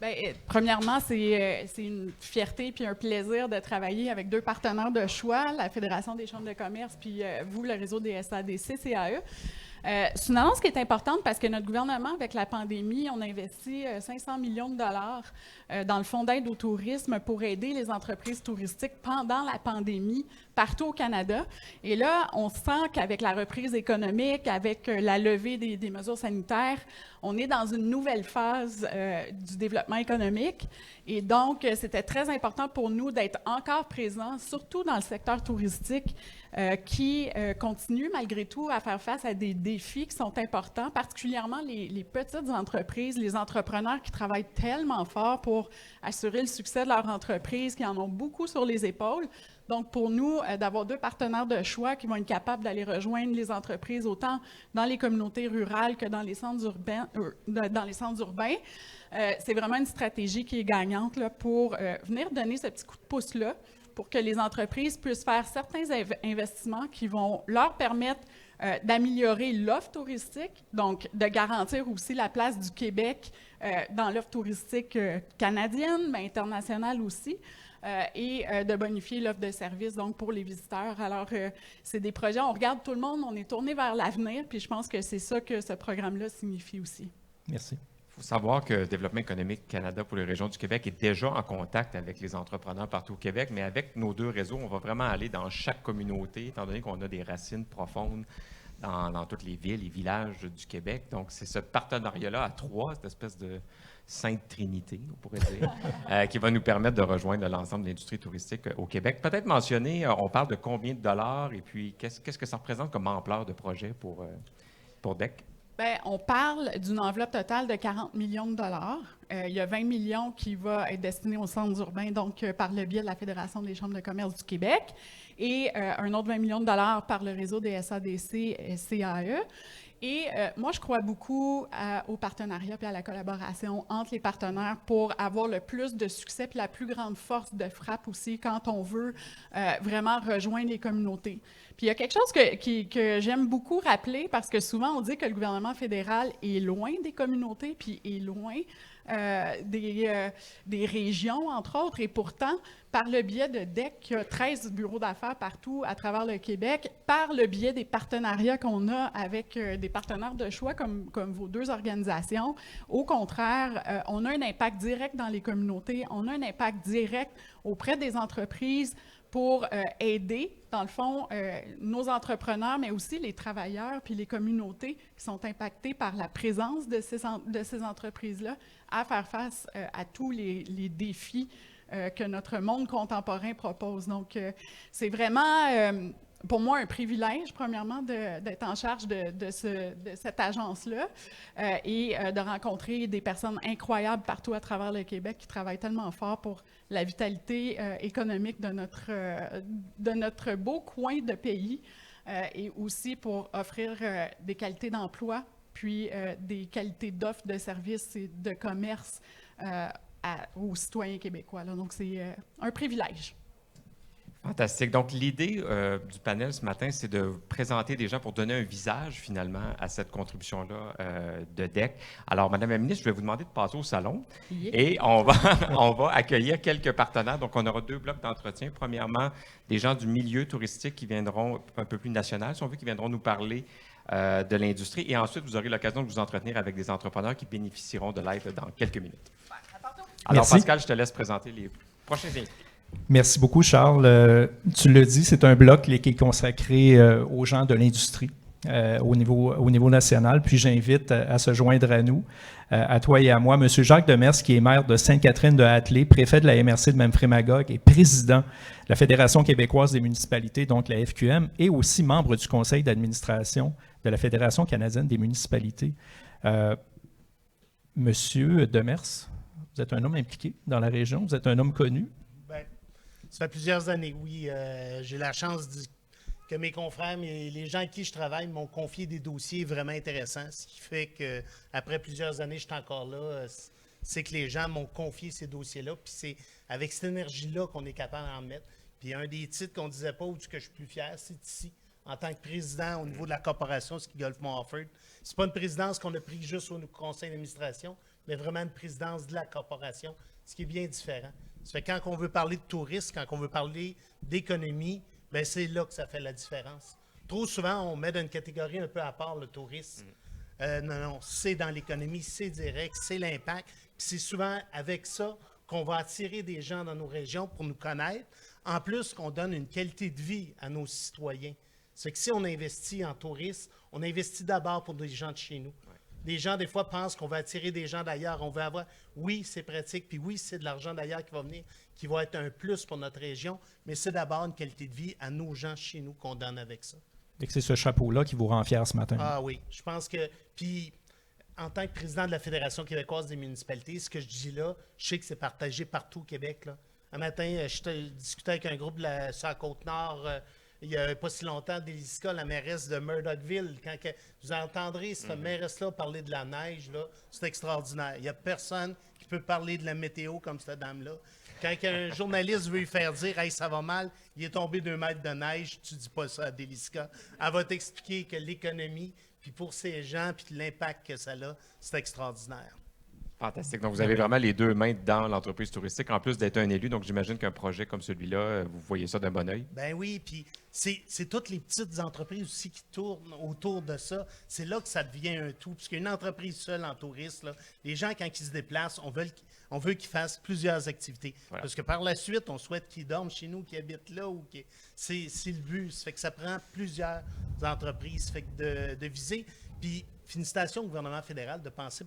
Bien, premièrement, c'est une fierté puis un plaisir de travailler avec deux partenaires de choix, la Fédération des chambres de commerce puis vous, le réseau des SADC-CAE. C'est une annonce qui est importante parce que notre gouvernement, avec la pandémie, on a investi 500 millions de dollars dans le fonds d'aide au tourisme pour aider les entreprises touristiques pendant la pandémie partout au Canada. Et là, on sent qu'avec la reprise économique, avec la levée des mesures sanitaires, on est dans une nouvelle phase du développement économique. Et donc, c'était très important pour nous d'être encore présents, surtout dans le secteur touristique, qui continue malgré tout à faire face à des défis qui sont importants, particulièrement les petites entreprises, les entrepreneurs qui travaillent tellement fort pour assurer le succès de leur entreprise, qui en ont beaucoup sur les épaules. Donc, pour nous, d'avoir deux partenaires de choix qui vont être capables d'aller rejoindre les entreprises autant dans les communautés rurales que dans les centres urbains, c'est vraiment une stratégie qui est gagnante là, pour venir donner ce petit coup de pouce-là pour que les entreprises puissent faire certains investissements qui vont leur permettre d'améliorer l'offre touristique, donc de garantir aussi la place du Québec dans l'offre touristique canadienne, mais internationale aussi. Et de bonifier l'offre de services donc pour les visiteurs. Alors, c'est des projets, on regarde tout le monde, on est tourné vers l'avenir, puis je pense que c'est ça que ce programme-là signifie aussi. Merci. Il faut savoir que Développement économique Canada pour les régions du Québec est déjà en contact avec les entrepreneurs partout au Québec, mais avec nos deux réseaux, on va vraiment aller dans chaque communauté, étant donné qu'on a des racines profondes dans toutes les villes et villages du Québec. Donc, c'est ce partenariat-là à trois, cette espèce de Sainte Trinité, on pourrait dire, qui va nous permettre de rejoindre l'ensemble de l'industrie touristique au Québec. Peut-être mentionner, on parle de combien de dollars et puis qu'est-ce que ça représente comme ampleur de projet pour DEC? Bien, on parle d'une enveloppe totale de 40 millions de dollars. Il y a 20 millions qui va être destiné aux centres urbains, donc par le biais de la Fédération des chambres de commerce du Québec, et un autre 20 millions de dollars par le réseau des SADC-CAE. Et moi, je crois beaucoup au partenariat et à la collaboration entre les partenaires pour avoir le plus de succès et la plus grande force de frappe aussi quand on veut vraiment rejoindre les communautés. Puis il y a quelque chose que j'aime beaucoup rappeler parce que souvent on dit que le gouvernement fédéral est loin des communautés puis est loin des régions, entre autres, et pourtant, par le biais de DEC, qui a 13 bureaux d'affaires partout à travers le Québec, par le biais des partenariats qu'on a avec des partenaires de choix comme vos deux organisations, au contraire, on a un impact direct dans les communautés, on a un impact direct auprès des entreprises pour aider, dans le fond, nos entrepreneurs, mais aussi les travailleurs puis les communautés qui sont impactés par la présence de ces entreprises-là à faire face à tous les défis que notre monde contemporain propose. Donc, c'est vraiment, pour moi, un privilège, premièrement, d'être en charge de cette agence-là et de rencontrer des personnes incroyables partout à travers le Québec qui travaillent tellement fort pour la vitalité économique de notre beau coin de pays et aussi pour offrir des qualités d'emploi, puis des qualités d'offres de services et de commerce aux citoyens québécois. Là. Donc, c'est un privilège. Fantastique. Donc, l'idée du panel ce matin, c'est de présenter des gens pour donner un visage, finalement, à cette contribution-là de DEC. Alors, Madame la ministre, je vais vous demander de passer au salon et on va accueillir quelques partenaires. Donc, on aura 2 blocs d'entretien. Premièrement, des gens du milieu touristique qui viendront un peu plus national, si on veut, qui viendront nous parler de l'industrie. Et ensuite, vous aurez l'occasion de vous entretenir avec des entrepreneurs qui bénéficieront de l'aide dans quelques minutes. Alors, Merci. Pascal, je te laisse présenter les prochains invités. Merci beaucoup, Charles. Tu l'as dit, c'est un bloc qui est consacré aux gens de l'industrie au niveau national. Puis j'invite à se joindre à nous, à toi et à moi, M. Jacques Demers, qui est maire de Sainte-Catherine de Hatley, préfet de la MRC de Memphremagog et président de la Fédération québécoise des municipalités, donc la FQM, et aussi membre du conseil d'administration de la Fédération canadienne des municipalités. Monsieur Demers, vous êtes un homme impliqué dans la région, vous êtes un homme connu. Ça fait plusieurs années, oui. J'ai la chance que mes confrères, les gens avec qui je travaille m'ont confié des dossiers vraiment intéressants, ce qui fait qu'après plusieurs années, je suis encore là. C'est que les gens m'ont confié ces dossiers-là, puis c'est avec cette énergie-là qu'on est capable d'en mettre. Puis un des titres qu'on ne disait pas, ou que je suis plus fier, c'est ici, en tant que président au niveau de la corporation Ski Golf Mont-Offord. Ce n'est pas une présidence qu'on a prise juste au conseil d'administration, mais vraiment une présidence de la corporation, ce qui est bien différent. Ça fait quand on veut parler de tourisme, quand on veut parler d'économie, bien c'est là que ça fait la différence. Trop souvent, on met dans une catégorie un peu à part le tourisme. Non, c'est dans l'économie, c'est direct, c'est l'impact. Puis c'est souvent avec ça qu'on va attirer des gens dans nos régions pour nous connaître. En plus, qu'on donne une qualité de vie à nos citoyens. C'est que si on investit en tourisme, on investit d'abord pour des gens de chez nous. Les gens, des fois, pensent qu'on va attirer des gens d'ailleurs. On veut avoir, oui, c'est pratique, puis oui, c'est de l'argent d'ailleurs qui va venir, qui va être un plus pour notre région, mais c'est d'abord une qualité de vie à nos gens chez nous qu'on donne avec ça. Et que c'est ce chapeau-là qui vous rend fier ce matin. Ah oui, je pense que, puis en tant que président de la Fédération québécoise des municipalités, ce que je dis là, je sais que c'est partagé partout au Québec. Là. Un matin, je discutais avec un groupe sur la Côte-Nord, il n'y a pas si longtemps, Déliska, la mairesse de Murdochville. Quand vous entendrez cette mairesse-là parler de la neige, là, c'est extraordinaire. Il n'y a personne qui peut parler de la météo comme cette dame-là. Quand un journaliste veut lui faire dire « Hey, ça va mal, il est tombé 2 mètres de neige », tu ne dis pas ça à Déliska. Elle va t'expliquer que l'économie, puis pour ces gens, puis l'impact que ça a, c'est extraordinaire. Fantastique. Donc, vous avez vraiment les 2 mains dans l'entreprise touristique, en plus d'être un élu. Donc, j'imagine qu'un projet comme celui-là, vous voyez ça d'un bon œil. Ben oui, puis c'est toutes les petites entreprises aussi qui tournent autour de ça. C'est là que ça devient un tout. Parce qu'une entreprise seule en tourisme, là, les gens, quand ils se déplacent, on veut qu'ils fassent plusieurs activités. Voilà. Parce que par la suite, on souhaite qu'ils dorment chez nous, qu'ils habitent là. C'est le but. Ça fait que ça prend plusieurs entreprises. Ça fait que de viser. Puis, félicitations au gouvernement fédéral de passer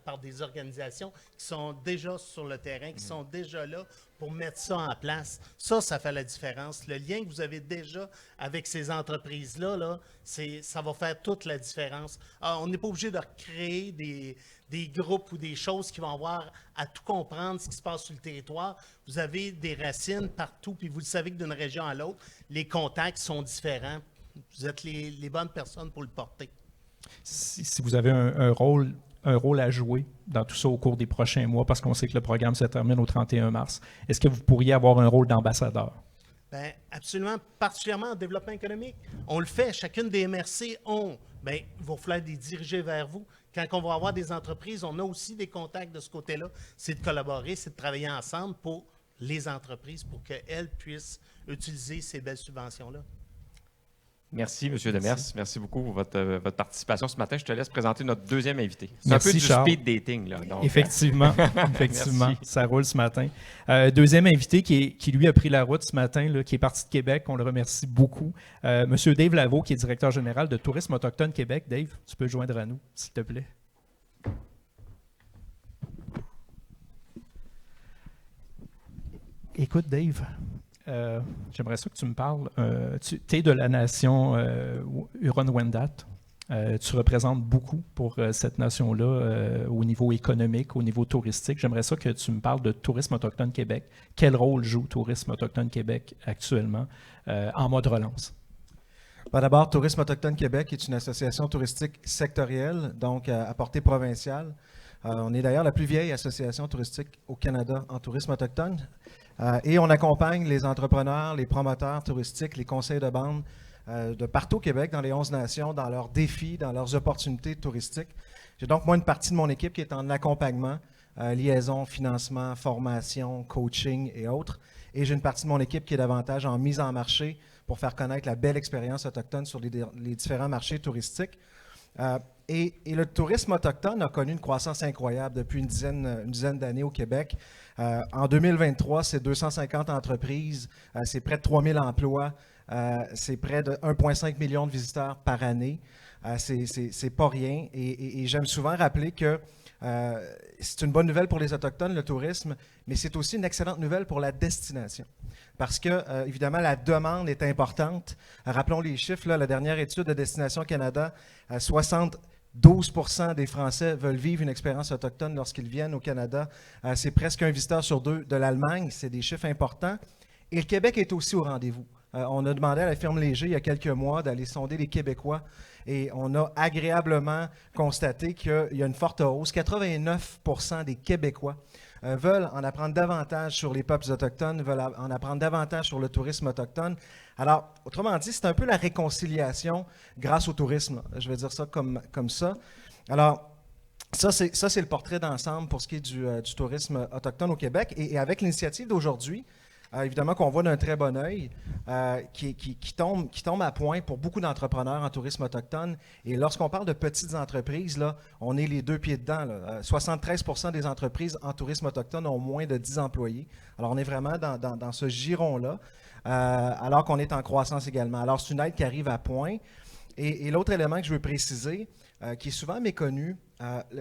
par des organisations qui sont déjà sur le terrain, qui sont déjà là pour mettre ça en place. Ça fait la différence. Le lien que vous avez déjà avec ces entreprises-là, ça va faire toute la différence. On n'est pas obligé de créer des groupes ou des choses qui vont avoir à tout comprendre ce qui se passe sur le territoire. Vous avez des racines partout, puis vous le savez que d'une région à l'autre, les contacts sont différents. Vous êtes les bonnes personnes pour le porter. Si vous avez un rôle à jouer dans tout ça au cours des prochains mois, parce qu'on sait que le programme se termine au 31 mars, est-ce que vous pourriez avoir un rôle d'ambassadeur? Bien, absolument, particulièrement en développement économique. On le fait, chacune des MRC il va falloir les diriger vers vous. Quand on va avoir des entreprises, on a aussi des contacts de ce côté-là. C'est de collaborer, c'est de travailler ensemble pour les entreprises, pour qu'elles puissent utiliser ces belles subventions-là. Merci, M. Demers. Merci beaucoup pour votre participation ce matin. Je te laisse présenter notre deuxième invité. C'est Merci, un peu du Charles. speed dating, là. Donc, effectivement, ça roule ce matin. Deuxième invité qui lui a pris la route ce matin, là, qui est parti de Québec. On le remercie beaucoup. M. Dave Lavaux, qui est directeur général de Tourisme autochtone Québec. Dave, tu peux joindre à nous, s'il te plaît. Écoute, Dave, j'aimerais ça que tu me parles. Tu es de la nation Huron-Wendat. Tu représentes beaucoup pour cette nation-là au niveau économique, au niveau touristique. J'aimerais ça que tu me parles de Tourisme autochtone Québec. Quel rôle joue Tourisme autochtone Québec actuellement en mode relance? D'abord, Tourisme autochtone Québec est une association touristique sectorielle, donc à portée provinciale. On est d'ailleurs la plus vieille association touristique au Canada en tourisme autochtone. Et on accompagne les entrepreneurs, les promoteurs touristiques, les conseils de bande de partout au Québec, dans les 11 nations, dans leurs défis, dans leurs opportunités touristiques. J'ai donc, moi, une partie de mon équipe qui est en accompagnement, liaison, financement, formation, coaching et autres. Et j'ai une partie de mon équipe qui est davantage en mise en marché pour faire connaître la belle expérience autochtone sur les différents marchés touristiques. Et le tourisme autochtone a connu une croissance incroyable depuis une dizaine d'années au Québec. En 2023, c'est 250 entreprises, c'est près de 3000 emplois, c'est près de 1,5 million de visiteurs par année. C'est pas rien. Et j'aime souvent rappeler que c'est une bonne nouvelle pour les Autochtones, le tourisme, mais c'est aussi une excellente nouvelle pour la destination. Parce que, évidemment, la demande est importante. Rappelons les chiffres, là, la dernière étude de Destination Canada, 72% des Français veulent vivre une expérience autochtone lorsqu'ils viennent au Canada. C'est presque un visiteur sur deux de l'Allemagne. C'est des chiffres importants. Et le Québec est aussi au rendez-vous. On a demandé à la firme Léger il y a quelques mois d'aller sonder les Québécois et on a agréablement constaté qu'il y a une forte hausse. 89% des Québécois veulent en apprendre davantage sur les peuples autochtones, veulent en apprendre davantage sur le tourisme autochtone. Alors, autrement dit, c'est un peu la réconciliation grâce au tourisme. Je vais dire ça comme ça. Alors, ça, c'est le portrait d'ensemble pour ce qui est du tourisme autochtone au Québec. Et avec l'initiative d'aujourd'hui, évidemment qu'on voit d'un très bon œil, qui tombe à point pour beaucoup d'entrepreneurs en tourisme autochtone. Et lorsqu'on parle de petites entreprises, là, on est les deux pieds dedans. 73% des entreprises en tourisme autochtone ont moins de 10 employés. Alors, on est vraiment dans ce giron-là, alors qu'on est en croissance également. Alors, c'est une aide qui arrive à point. Et l'autre élément que je veux préciser, qui est souvent méconnu,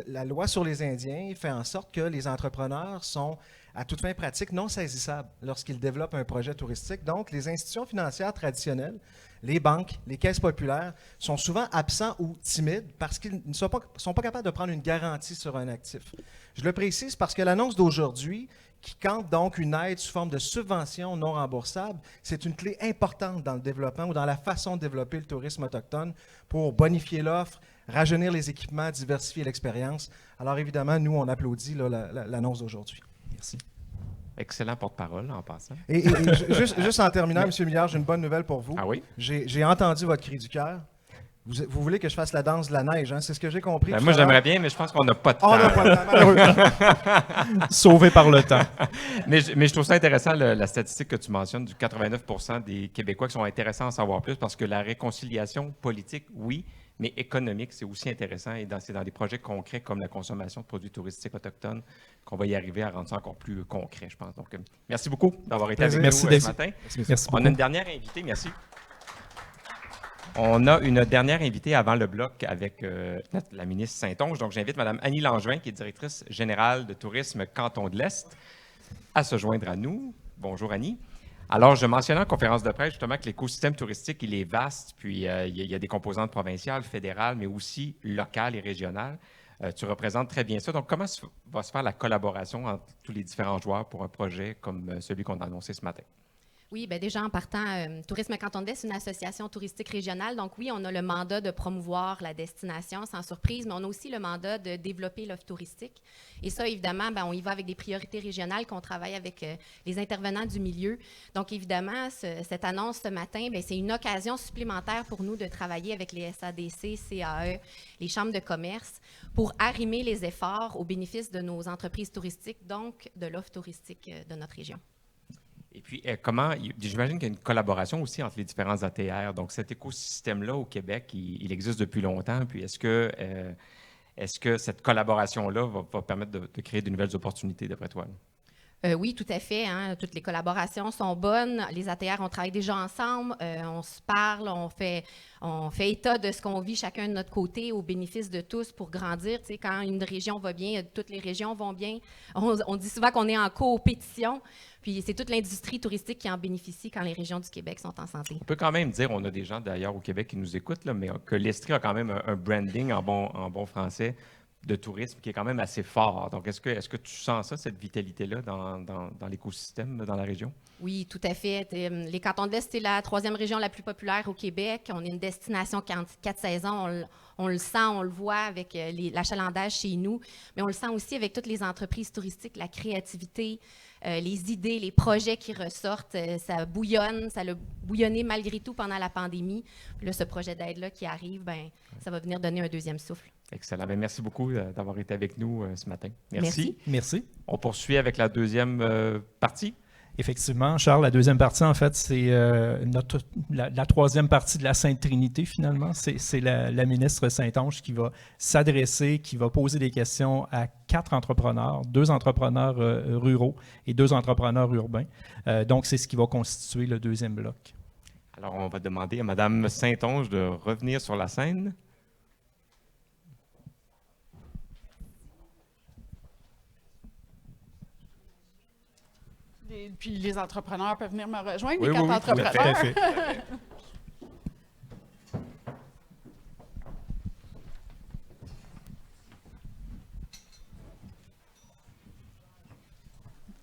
la loi sur les Indiens fait en sorte que les entrepreneurs sont à toute fin pratique non saisissables lorsqu'ils développent un projet touristique. Donc, les institutions financières traditionnelles, les banques, les caisses populaires sont souvent absents ou timides parce qu'ils ne sont pas capables de prendre une garantie sur un actif. Je le précise parce que l'annonce d'aujourd'hui, qui compte donc une aide sous forme de subvention non remboursable, c'est une clé importante dans le développement ou dans la façon de développer le tourisme autochtone pour bonifier l'offre, rajeunir les équipements, diversifier l'expérience. Alors évidemment, nous, on applaudit l'annonce d'aujourd'hui. Merci. Excellent porte-parole, en passant. Et juste en terminant, M. Milliard, j'ai une bonne nouvelle pour vous. Ah oui? J'ai entendu votre cri du cœur. Vous voulez que je fasse la danse de la neige, hein? C'est ce que j'ai compris. Moi, j'aimerais bien, mais je pense qu'on n'a pas de temps. On n'a pas de temps, malheureusement. Sauvé par le temps. mais je trouve ça intéressant, la statistique que tu mentionnes, du 89% des Québécois qui sont intéressés à en savoir plus, parce que la réconciliation politique, oui, mais économique, c'est aussi intéressant. Et c'est dans des projets concrets comme la consommation de produits touristiques autochtones qu'on va y arriver à rendre ça encore plus concret, je pense. Donc, merci beaucoup d'avoir été avec nous ce matin. Merci On a une dernière invitée, merci. On a une dernière invitée avant le bloc avec la ministre Saint-Onge. Donc, j'invite Mme Annie Langevin, qui est directrice générale de tourisme Canton de l'Est, à se joindre à nous. Bonjour, Annie. Alors, je mentionnais en conférence de presse justement que l'écosystème touristique, il est vaste, puis il y a des composantes provinciales, fédérales, mais aussi locales et régionales. Tu représentes très bien ça. Donc, comment va se faire la collaboration entre tous les différents joueurs pour un projet comme celui qu'on a annoncé ce matin? Oui, bien déjà en partant, Tourisme Canton de l'Est, c'est une association touristique régionale. Donc oui, on a le mandat de promouvoir la destination, sans surprise, mais on a aussi le mandat de développer l'offre touristique. Et ça, évidemment, bien, on y va avec des priorités régionales qu'on travaille avec les intervenants du milieu. Donc évidemment, cette annonce ce matin, bien, c'est une occasion supplémentaire pour nous de travailler avec les SADC, CAE, les chambres de commerce, pour arrimer les efforts au bénéfice de nos entreprises touristiques, donc de l'offre touristique de notre région. Et puis, j'imagine qu'il y a une collaboration aussi entre les différents ATR. Donc, cet écosystème-là au Québec, il existe depuis longtemps. Puis, est-ce que cette collaboration-là va permettre de créer de nouvelles opportunités, d'après toi? Oui, tout à fait. Hein. Toutes les collaborations sont bonnes. Les ATR, on travaille déjà ensemble. On se parle, on fait état de ce qu'on vit chacun de notre côté au bénéfice de tous pour grandir. Tu sais, quand une région va bien, toutes les régions vont bien. On dit souvent qu'on est en compétition. Puis c'est toute l'industrie touristique qui en bénéficie quand les régions du Québec sont en santé. On peut quand même dire, on a des gens d'ailleurs au Québec qui nous écoutent, là, mais que l'Estrie a quand même un branding en bon français de tourisme qui est quand même assez fort. Donc, est-ce que tu sens ça, cette vitalité-là dans l'écosystème, dans la région? Oui, tout à fait. Les Cantons de l'Est, c'est la 3e région la plus populaire au Québec. On est une destination 4 saisons. On le sent, on le voit avec l'achalandage chez nous, mais on le sent aussi avec toutes les entreprises touristiques, la créativité, les idées, les projets qui ressortent. Ça bouillonne, ça l'a bouillonné malgré tout pendant la pandémie. Puis là, ce projet d'aide-là qui arrive, ça va venir donner un deuxième souffle. Excellent. Bien, merci beaucoup d'avoir été avec nous ce matin. Merci. Merci. On poursuit avec la deuxième partie. Effectivement, Charles, la deuxième partie, en fait, c'est la troisième partie de la Sainte Trinité, finalement. C'est la ministre Saint-Onge qui va s'adresser, qui va poser des questions à 4 entrepreneurs, 2 entrepreneurs ruraux et 2 entrepreneurs urbains. Donc, c'est ce qui va constituer le deuxième bloc. Alors, on va demander à Mme Saint-Onge de revenir sur la scène. Puis les entrepreneurs peuvent venir me rejoindre, oui, les 4 entrepreneurs. Tout à fait.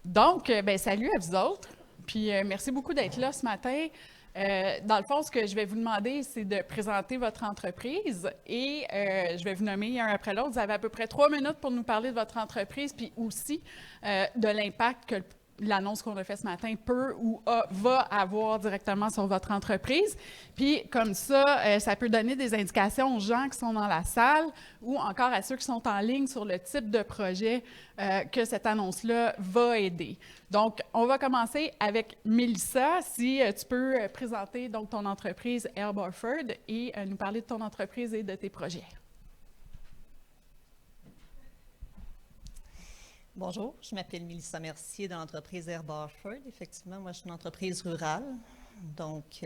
Donc, salut à vous autres. Puis merci beaucoup d'être là ce matin. Dans le fond, ce que je vais vous demander, c'est de présenter votre entreprise et je vais vous nommer un après l'autre. Vous avez à peu près 3 minutes pour nous parler de votre entreprise, puis aussi de l'impact que l'annonce qu'on a faite ce matin peut ou va avoir directement sur votre entreprise. Puis comme ça, ça peut donner des indications aux gens qui sont dans la salle ou encore à ceux qui sont en ligne sur le type de projet que cette annonce-là va aider. Donc, on va commencer avec Mélissa. Si tu peux présenter donc ton entreprise Herb Orford et nous parler de ton entreprise et de tes projets. Bonjour, je m'appelle Mélissa Mercier de l'entreprise Herb Orford. Effectivement, moi, je suis une entreprise rurale, donc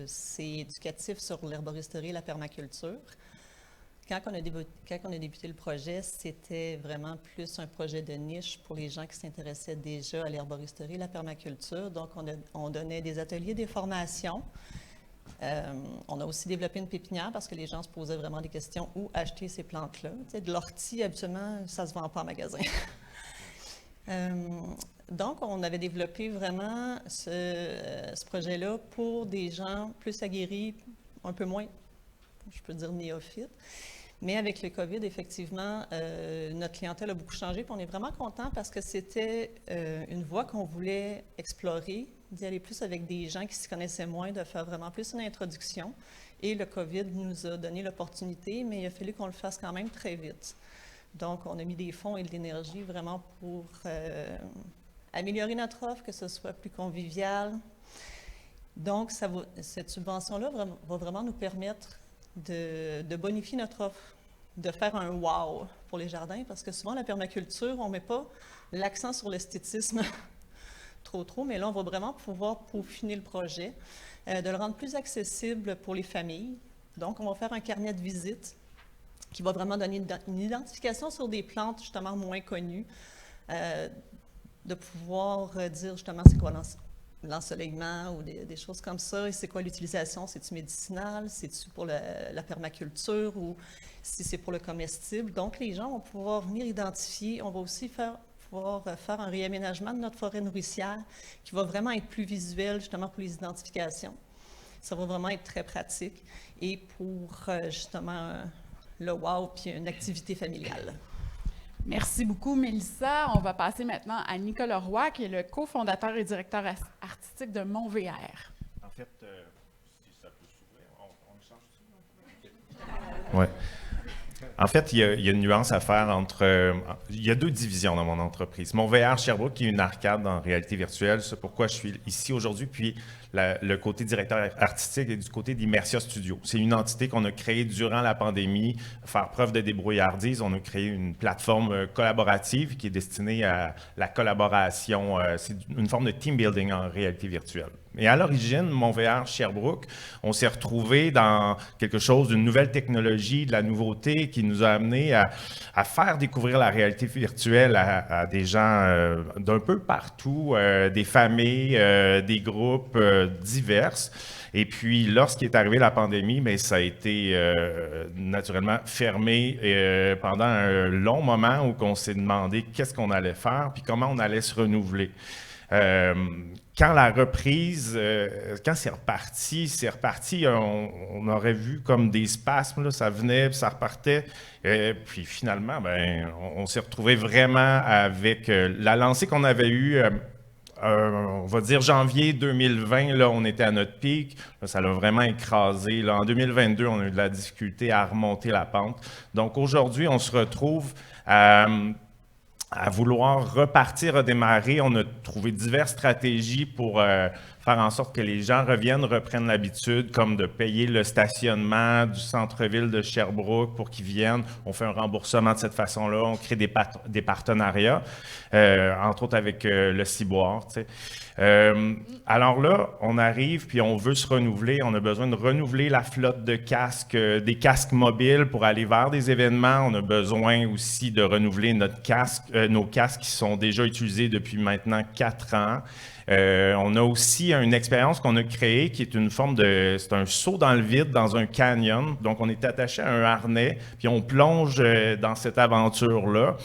c'est éducatif sur l'herboristerie et la permaculture. Quand on a débuté le projet, c'était vraiment plus un projet de niche pour les gens qui s'intéressaient déjà à l'herboristerie et la permaculture. Donc, on donnait des ateliers, des formations. On a aussi développé une pépinière parce que les gens se posaient vraiment des questions où acheter ces plantes-là. Tu sais, de l'ortie, habituellement, ça ne se vend pas en magasin. Donc, on avait développé vraiment ce projet-là pour des gens plus aguerris, un peu moins, je peux dire néophytes. Mais avec le COVID, effectivement, notre clientèle a beaucoup changé. Puis on est vraiment content parce que c'était une voie qu'on voulait explorer, d'y aller plus avec des gens qui s'y connaissaient moins, de faire vraiment plus une introduction. Et le COVID nous a donné l'opportunité, mais il a fallu qu'on le fasse quand même très vite. Donc, on a mis des fonds et de l'énergie vraiment pour améliorer notre offre, que ce soit plus convivial. Donc, cette subvention-là va vraiment nous permettre de bonifier notre offre, de faire un « wow » pour les jardins, parce que souvent, la permaculture, on ne met pas l'accent sur l'esthétisme trop, mais là, on va vraiment pouvoir peaufiner le projet, de le rendre plus accessible pour les familles. Donc, on va faire un carnet de visite qui va vraiment donner une identification sur des plantes justement moins connues, de pouvoir dire justement c'est quoi l'ensoleillement ou des choses comme ça, et c'est quoi l'utilisation, c'est-tu médicinal, c'est-tu pour la permaculture ou si c'est pour le comestible. Donc les gens vont pouvoir venir identifier, on va aussi pouvoir faire un réaménagement de notre forêt nourricière qui va vraiment être plus visuel justement pour les identifications. Ça va vraiment être très pratique et pour justement le wow, puis une activité familiale. Merci beaucoup, Mélissa. On va passer maintenant à Nicolas Roy, qui est le cofondateur et directeur artistique de MonVR. En fait, si ça peut s'ouvrir, on change tout. Ouais. En fait, il y a une nuance à faire entre... il y a deux divisions dans mon entreprise. Mon VR Sherbrooke, qui est une arcade en réalité virtuelle, c'est pourquoi je suis ici aujourd'hui, puis le côté directeur artistique et du côté d'Immersia Studio. C'est une entité qu'on a créée durant la pandémie, faire preuve de débrouillardise. On a créé une plateforme collaborative qui est destinée à la collaboration. C'est une forme de team building en réalité virtuelle. Et à l'origine, mon VR Sherbrooke, on s'est retrouvé dans quelque chose d'une nouvelle technologie, de la nouveauté qui nous a amené à faire découvrir la réalité virtuelle à des gens d'un peu partout, des familles, des groupes divers. Et puis, lorsqu'il est arrivé la pandémie, bien, ça a été naturellement fermé pendant un long moment où on s'est demandé qu'est-ce qu'on allait faire puis comment on allait se renouveler. Quand la reprise, quand c'est reparti, on aurait vu comme des spasmes, là, ça venait, puis ça repartait. Puis finalement, ben, on s'est retrouvé vraiment avec la lancée qu'on avait eue, on va dire janvier 2020, là, on était à notre pic. Là, ça l'a vraiment écrasé. Là, en 2022, on a eu de la difficulté à remonter la pente. Donc aujourd'hui, on se retrouve à vouloir repartir, redémarrer. On a trouvé diverses stratégies pour faire en sorte que les gens reprennent l'habitude, comme de payer le stationnement du centre-ville de Sherbrooke pour qu'ils viennent. On fait un remboursement de cette façon-là. On crée des partenariats, entre autres avec le Ciboire. Tu sais. Alors là, on arrive puis on veut se renouveler. On a besoin de renouveler la flotte de casques, des casques mobiles pour aller vers des événements. On a besoin aussi de renouveler nos casques qui sont déjà utilisés depuis maintenant 4 ans. On a aussi une expérience qu'on a créée qui est une forme de... C'est un saut dans le vide, dans un canyon. Donc, on est attaché à un harnais, puis on plonge dans cette aventure-là.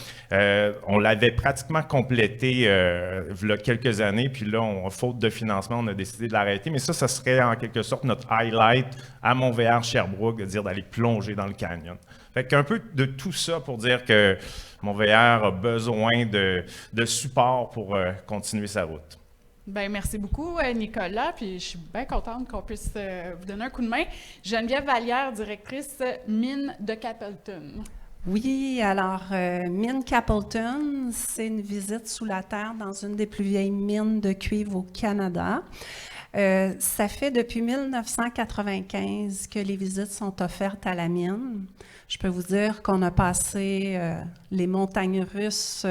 On l'avait pratiquement complété il y a quelques années, puis là, faute de financement, on a décidé de l'arrêter. Mais ça serait en quelque sorte notre highlight à mon VR Sherbrooke, de dire d'aller plonger dans le canyon. Fait qu'un peu de tout ça pour dire que mon VR a besoin de support pour continuer sa route. Bien, merci beaucoup, Nicolas. Puis je suis bien contente qu'on puisse vous donner un coup de main. Geneviève Vallière, directrice Mine de Capleton. Oui, alors, Mine Capleton, c'est une visite sous la terre dans une des plus vieilles mines de cuivre au Canada. Ça fait depuis 1995 que les visites sont offertes à la mine. Je peux vous dire qu'on a passé les montagnes russes.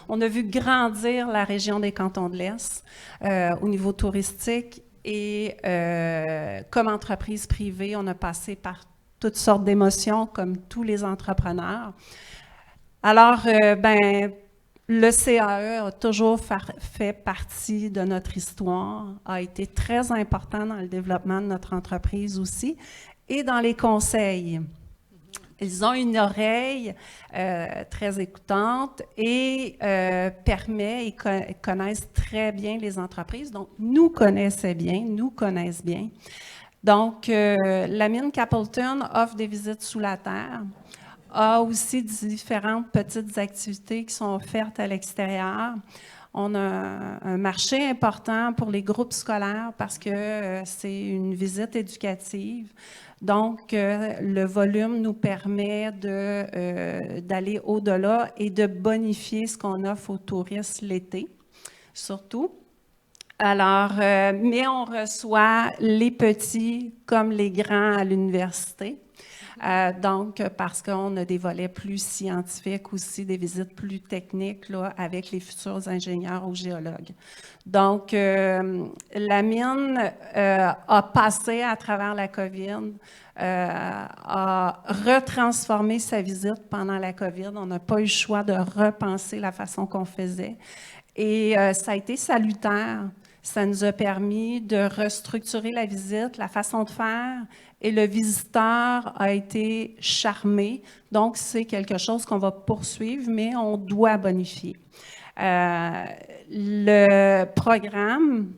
On a vu grandir la région des Cantons de l'Est au niveau touristique et comme entreprise privée, on a passé par toutes sortes d'émotions comme tous les entrepreneurs. Alors, le CAE a toujours fait partie de notre histoire, a été très important dans le développement de notre entreprise aussi et dans les conseils. Ils ont une oreille très écoutante et ils connaissent très bien les entreprises. Donc, nous connaissent bien. Donc, la mine Capleton offre des visites sous la terre, a aussi différentes petites activités qui sont offertes à l'extérieur. On a un marché important pour les groupes scolaires parce que c'est une visite éducative. Donc, le volume nous permet d'aller au-delà et de bonifier ce qu'on offre aux touristes l'été, surtout. Alors, mais on reçoit les petits comme les grands à l'université. Donc, parce qu'on a des volets plus scientifiques aussi, des visites plus techniques là, avec les futurs ingénieurs ou géologues. Donc, la mine a passé à travers la COVID, a retransformé sa visite pendant la COVID. On n'a pas eu le choix de repenser la façon qu'on faisait. Et ça a été salutaire. Ça nous a permis de restructurer la visite, la façon de faire, et le visiteur a été charmé. Donc, c'est quelque chose qu'on va poursuivre, mais on doit bonifier. Le programme,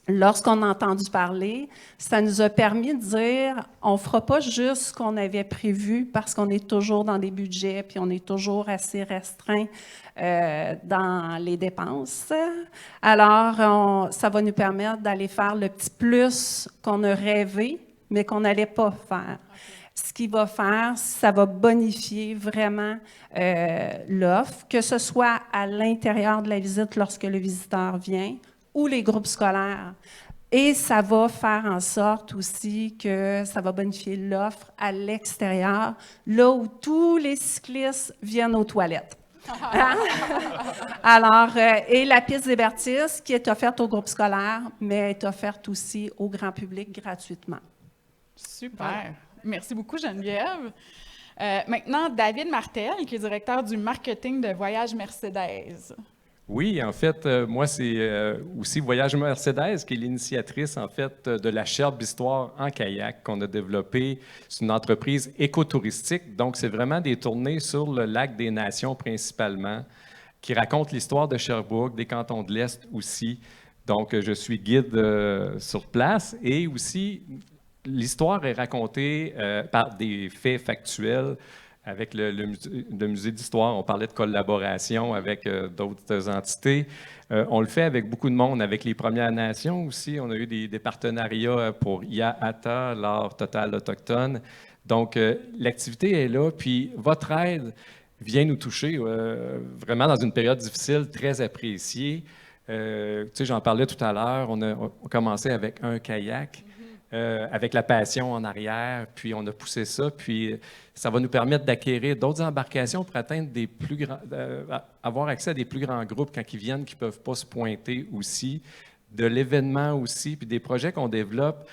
lorsqu'on a entendu parler, ça nous a permis de dire on ne fera pas juste ce qu'on avait prévu parce qu'on est toujours dans des budgets puis on est toujours assez restreint dans les dépenses. Alors, ça va nous permettre d'aller faire le petit plus qu'on a rêvé, mais qu'on n'allait pas faire. Ce qui va faire, ça va bonifier vraiment l'offre, que ce soit à l'intérieur de la visite lorsque le visiteur vient ou les groupes scolaires. Et ça va faire en sorte aussi que ça va bonifier l'offre à l'extérieur, là où tous les cyclistes viennent aux toilettes. Alors, et la piste des Bertis, qui est offerte aux groupes scolaires, mais est offerte aussi au grand public gratuitement. Super. Voilà. Merci beaucoup, Geneviève. Maintenant, David Martel, qui est directeur du marketing de Voyage Mercedes. Oui, en fait, moi, c'est aussi Voyage Mercedes qui est l'initiatrice, en fait, de la Sherb Histoire en kayak qu'on a développée. C'est une entreprise écotouristique, donc c'est vraiment des tournées sur le lac des Nations principalement, qui racontent l'histoire de Sherbrooke, des cantons de l'Est aussi. Donc, je suis guide sur place et aussi, l'histoire est racontée par des faits factuels. Avec le musée d'histoire, on parlait de collaboration avec d'autres entités. On le fait avec beaucoup de monde, avec les Premières Nations aussi. On a eu des partenariats pour IAATA, l'art total autochtone. Donc, l'activité est là, puis votre aide vient nous toucher vraiment dans une période difficile, très appréciée. Tu sais, j'en parlais tout à l'heure, on a commencé avec un kayak. Avec la passion en arrière, puis on a poussé ça, puis ça va nous permettre d'acquérir d'autres embarcations pour atteindre des plus grands, avoir accès à des plus grands groupes quand ils viennent, qui ne peuvent pas se pointer aussi, de l'événement aussi, puis des projets qu'on développe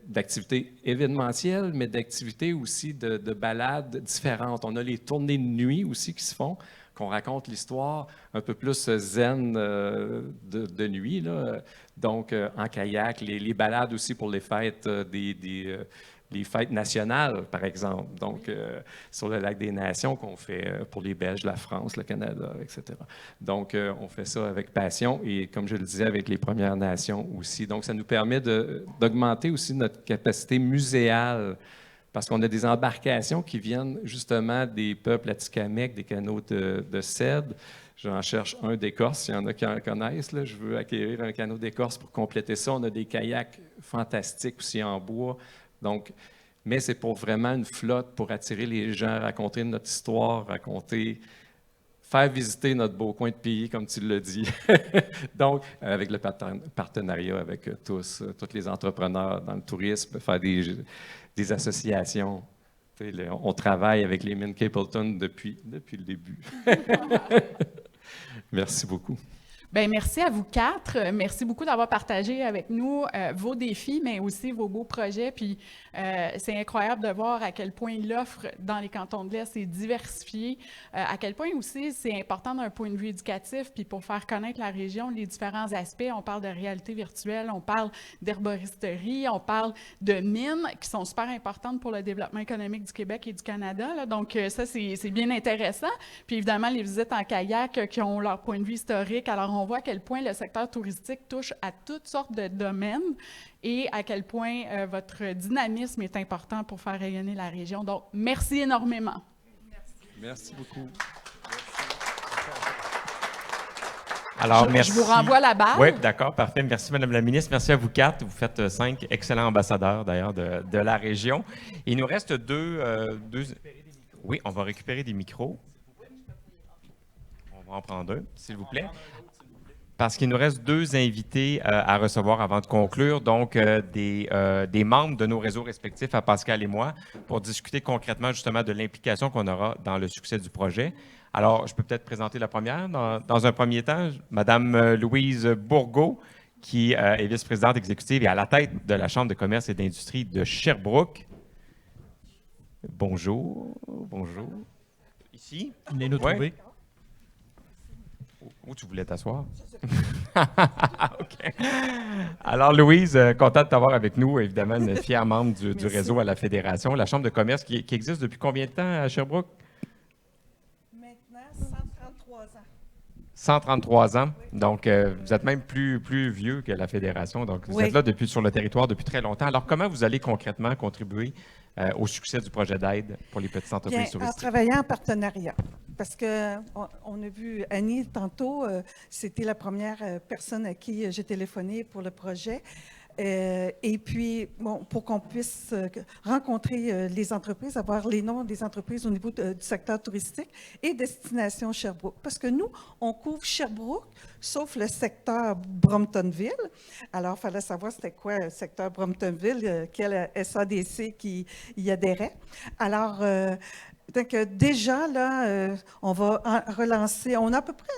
d'activités événementielles, mais d'activités aussi de balades différentes. On a les tournées de nuit aussi qui se font, qu'on raconte l'histoire un peu plus zen de nuit, là. Donc en kayak, les balades aussi pour les fêtes, les fêtes nationales, par exemple, donc sur le lac des Nations qu'on fait pour les Belges, la France, le Canada, etc. Donc on fait ça avec passion et, comme je le disais, avec les Premières Nations aussi. Donc ça nous permet d'augmenter aussi notre capacité muséale, parce qu'on a des embarcations qui viennent justement des peuples atikamekw, des canaux de cèdre. J'en cherche un d'écorce, s'il y en a qui en connaissent. Là. Je veux acquérir un canot d'écorce pour compléter ça. On a des kayaks fantastiques aussi en bois. Donc, mais c'est pour vraiment une flotte, pour attirer les gens, raconter notre histoire, faire visiter notre beau coin de pays, comme tu l'as dit. Donc, avec le partenariat avec tous les entrepreneurs dans le tourisme, faire des associations. On travaille avec les mines Capleton depuis le début. Merci beaucoup. Bien, merci à vous quatre. Merci beaucoup d'avoir partagé avec nous vos défis, mais aussi vos beaux projets. Puis, c'est incroyable de voir à quel point l'offre dans les cantons de l'Est est diversifiée, à quel point aussi c'est important d'un point de vue éducatif, puis pour faire connaître la région, les différents aspects. On parle de réalité virtuelle, on parle d'herboristerie, on parle de mines qui sont super importantes pour le développement économique du Québec et du Canada, là. Donc, ça, c'est bien intéressant. Puis, évidemment, les visites en kayak qui ont leur point de vue historique. Alors, on voit à quel point le secteur touristique touche à toutes sortes de domaines et à quel point votre dynamisme est important pour faire rayonner la région. Donc, merci énormément. Merci beaucoup. Alors, merci. Je vous renvoie la balle. Oui, d'accord, parfait. Merci, Madame la ministre. Merci à vous quatre. Vous faites 5 excellents ambassadeurs, d'ailleurs, de la région. Il nous reste deux... Oui, on va récupérer des micros. On va en prendre un, s'il vous plaît. Parce qu'il nous reste 2 invités à recevoir avant de conclure, donc des membres de nos réseaux respectifs, à Pascal et moi, pour discuter concrètement justement de l'implication qu'on aura dans le succès du projet. Alors, je peux peut-être présenter la première. Dans un premier temps, Madame Louise Bourgault, qui est vice-présidente exécutive et à la tête de la Chambre de commerce et d'industrie de Sherbrooke. Bonjour. Bonjour. Ici? Venez nous trouver. Où tu voulais t'asseoir? OK. Alors, Louise, content de t'avoir avec nous, évidemment, une fière membre du réseau à la Fédération, la Chambre de commerce qui existe depuis combien de temps à Sherbrooke? Maintenant, 133 ans. 133 ans. Donc, vous êtes même plus vieux que la Fédération. Donc, vous êtes là sur le territoire depuis très longtemps. Alors, comment vous allez concrètement contribuer au succès du projet d'aide pour les petites entreprises touristiques? En travaillant en partenariat. Parce qu'on a vu Annie tantôt, c'était la première personne à qui j'ai téléphoné pour le projet. Et puis, bon, pour qu'on puisse rencontrer les entreprises, avoir les noms des entreprises au niveau du secteur touristique et destination Sherbrooke. Parce que nous, on couvre Sherbrooke, sauf le secteur Bromptonville. Alors, il fallait savoir c'était quoi le secteur Bromptonville, quel SADC qui y adhérait. Alors, donc, déjà, là, on va relancer, on a à peu près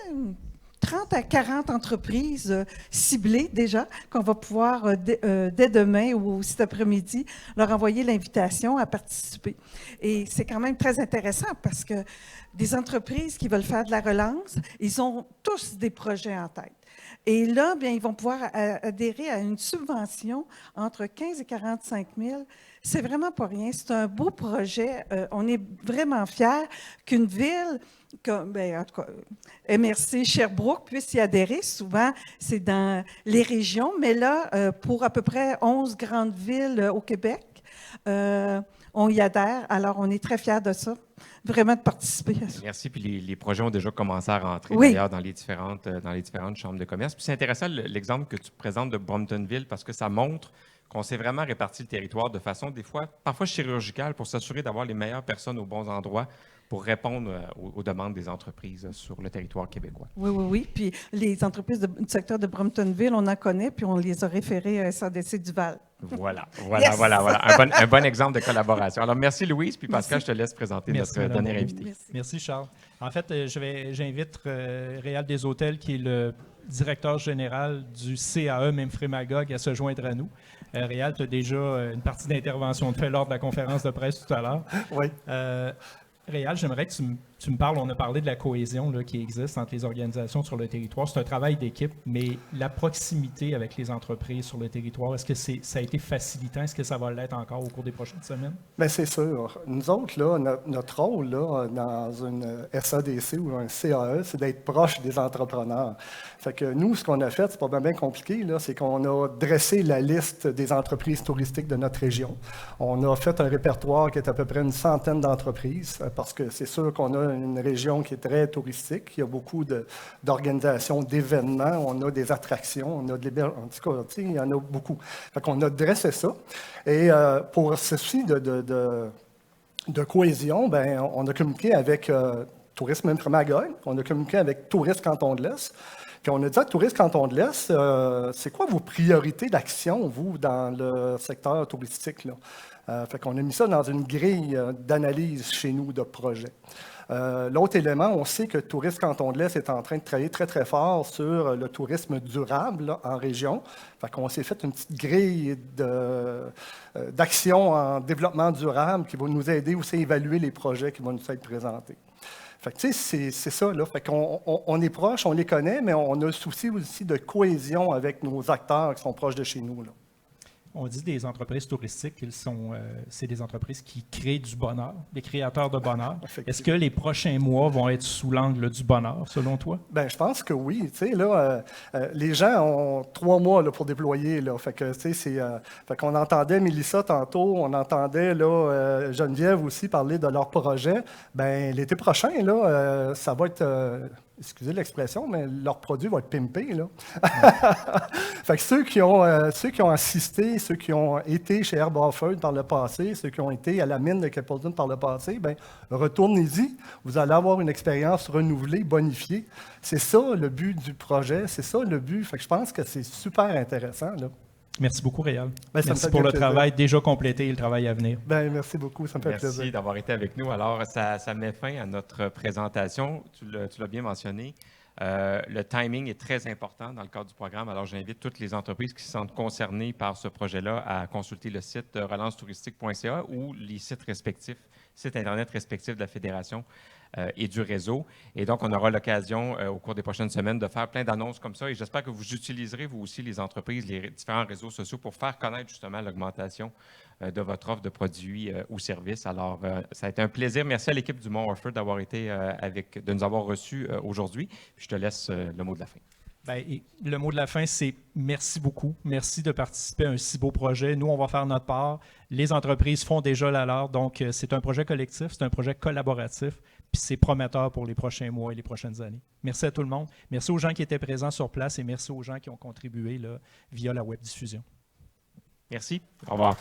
30 à 40 entreprises ciblées déjà, qu'on va pouvoir, dès demain ou cet après-midi, leur envoyer l'invitation à participer. Et c'est quand même très intéressant parce que des entreprises qui veulent faire de la relance, ils ont tous des projets en tête. Et là, bien, ils vont pouvoir adhérer à une subvention entre 15 et 45 000. C'est vraiment pas rien. C'est un beau projet. On est vraiment fiers qu'une ville, bien, en tout cas, MRC Sherbrooke puisse y adhérer. Souvent, c'est dans les régions, mais là, pour à peu près 11 grandes villes au Québec, on y adhère. Alors, on est très fiers de ça. Vraiment de participer à ça. Merci. Puis les projets ont déjà commencé à rentrer d'ailleurs dans les différentes chambres de commerce. Puis c'est intéressant l'exemple que tu présentes de Bromptonville parce que ça montre qu'on s'est vraiment réparti le territoire de façon des fois, parfois chirurgicale, pour s'assurer d'avoir les meilleures personnes aux bons endroits pour répondre aux demandes des entreprises sur le territoire québécois. Oui. Puis les entreprises du secteur de Bromptonville, on en connaît, puis on les a référées à SADC Duval. Voilà. Yes! Voilà. Un bon exemple de collaboration. Alors, merci Louise, puis Pascal, je te laisse présenter notre dernier invité. Merci Charles. En fait, j'invite Réal Deshôtels, qui est le directeur général du CAE Memphremagog, à se joindre à nous. Réal, tu as déjà une partie d'intervention de fait lors de la conférence de presse tout à l'heure. Oui. Réal, j'aimerais que tu me parles, on a parlé de la cohésion là, qui existe entre les organisations sur le territoire. C'est un travail d'équipe, mais la proximité avec les entreprises sur le territoire, est-ce que ça a été facilitant? Est-ce que ça va l'être encore au cours des prochaines semaines? Bien, c'est sûr. Nous autres, là, notre rôle là, dans une SADC ou un CAE, c'est d'être proche des entrepreneurs. Fait que nous, ce qu'on a fait, c'est pas bien compliqué, là, c'est qu'on a dressé la liste des entreprises touristiques de notre région. On a fait un répertoire qui est à peu près une centaine d'entreprises, parce que c'est sûr qu'on a une région qui est très touristique. Il y a beaucoup d'organisations, d'événements. On a des attractions, on a de l'hébergement. En tout cas, il y en a beaucoup. Fait qu'on a dressé ça. Et pour ceci de cohésion, ben, on a communiqué avec Tourisme Memphremagog, on a communiqué avec Tourisme Canton de l'Est. Puis on a dit à Tourisme Canton de l'Est, c'est quoi vos priorités d'action, vous, dans le secteur touristique, là? Fait qu'on a mis ça dans une grille d'analyse chez nous de projet. L'autre élément, on sait que Tourisme Canton de l'Est est en train de travailler très, très fort sur le tourisme durable là, en région. Fait qu'on s'est fait une petite grille d'action en développement durable qui va nous aider aussi à évaluer les projets qui vont nous être présentés. Fait que, tu sais, c'est ça, là. Fait qu'on on est proche, on les connaît, mais on a le souci aussi de cohésion avec nos acteurs qui sont proches de chez nous, là. On dit des entreprises touristiques, c'est des entreprises qui créent du bonheur, des créateurs de bonheur. Est-ce que les prochains mois vont être sous l'angle du bonheur, selon toi? Bien, je pense que oui. Tu sais, là, les gens ont 3 mois là, pour déployer. Là. Fait que, tu sais, fait qu'on entendait Mélissa tantôt, on entendait là, Geneviève aussi parler de leur projet. Bien, l'été prochain, là, ça va être... excusez l'expression, mais leur produit va être pimpé, là. Fait que ceux qui ont assisté, ceux qui ont été chez Herb Offord par le passé, ceux qui ont été à la mine de Capleton par le passé, bien, retournez-y. Vous allez avoir une expérience renouvelée, bonifiée. C'est ça le but du projet, c'est ça le but. Fait que je pense que c'est super intéressant, là. Merci beaucoup, Réal. Merci pour le travail déjà complété et le travail à venir. Bien, merci beaucoup, ça me fait plaisir. Merci d'avoir été avec nous. Alors, ça met fin à notre présentation. Tu l'as bien mentionné. Le timing est très important dans le cadre du programme. Alors, j'invite toutes les entreprises qui se sentent concernées par ce projet-là à consulter le site relancetouristique.ca ou les sites Internet respectifs de la Fédération et du réseau. Et donc, on aura l'occasion au cours des prochaines semaines de faire plein d'annonces comme ça. Et j'espère que vous utiliserez, vous aussi, les entreprises, les différents réseaux sociaux pour faire connaître justement l'augmentation de votre offre de produits ou services. Alors, ça a été un plaisir. Merci à l'équipe du Mont Orford d'avoir été de nous avoir reçus aujourd'hui. Je te laisse le mot de la fin. Bien, le mot de la fin, c'est merci beaucoup. Merci de participer à un si beau projet. Nous, on va faire notre part. Les entreprises font déjà la leur. Donc, c'est un projet collectif, c'est un projet collaboratif. Puis c'est prometteur pour les prochains mois et les prochaines années. Merci à tout le monde. Merci aux gens qui étaient présents sur place et merci aux gens qui ont contribué là, via la webdiffusion. Merci. Au revoir.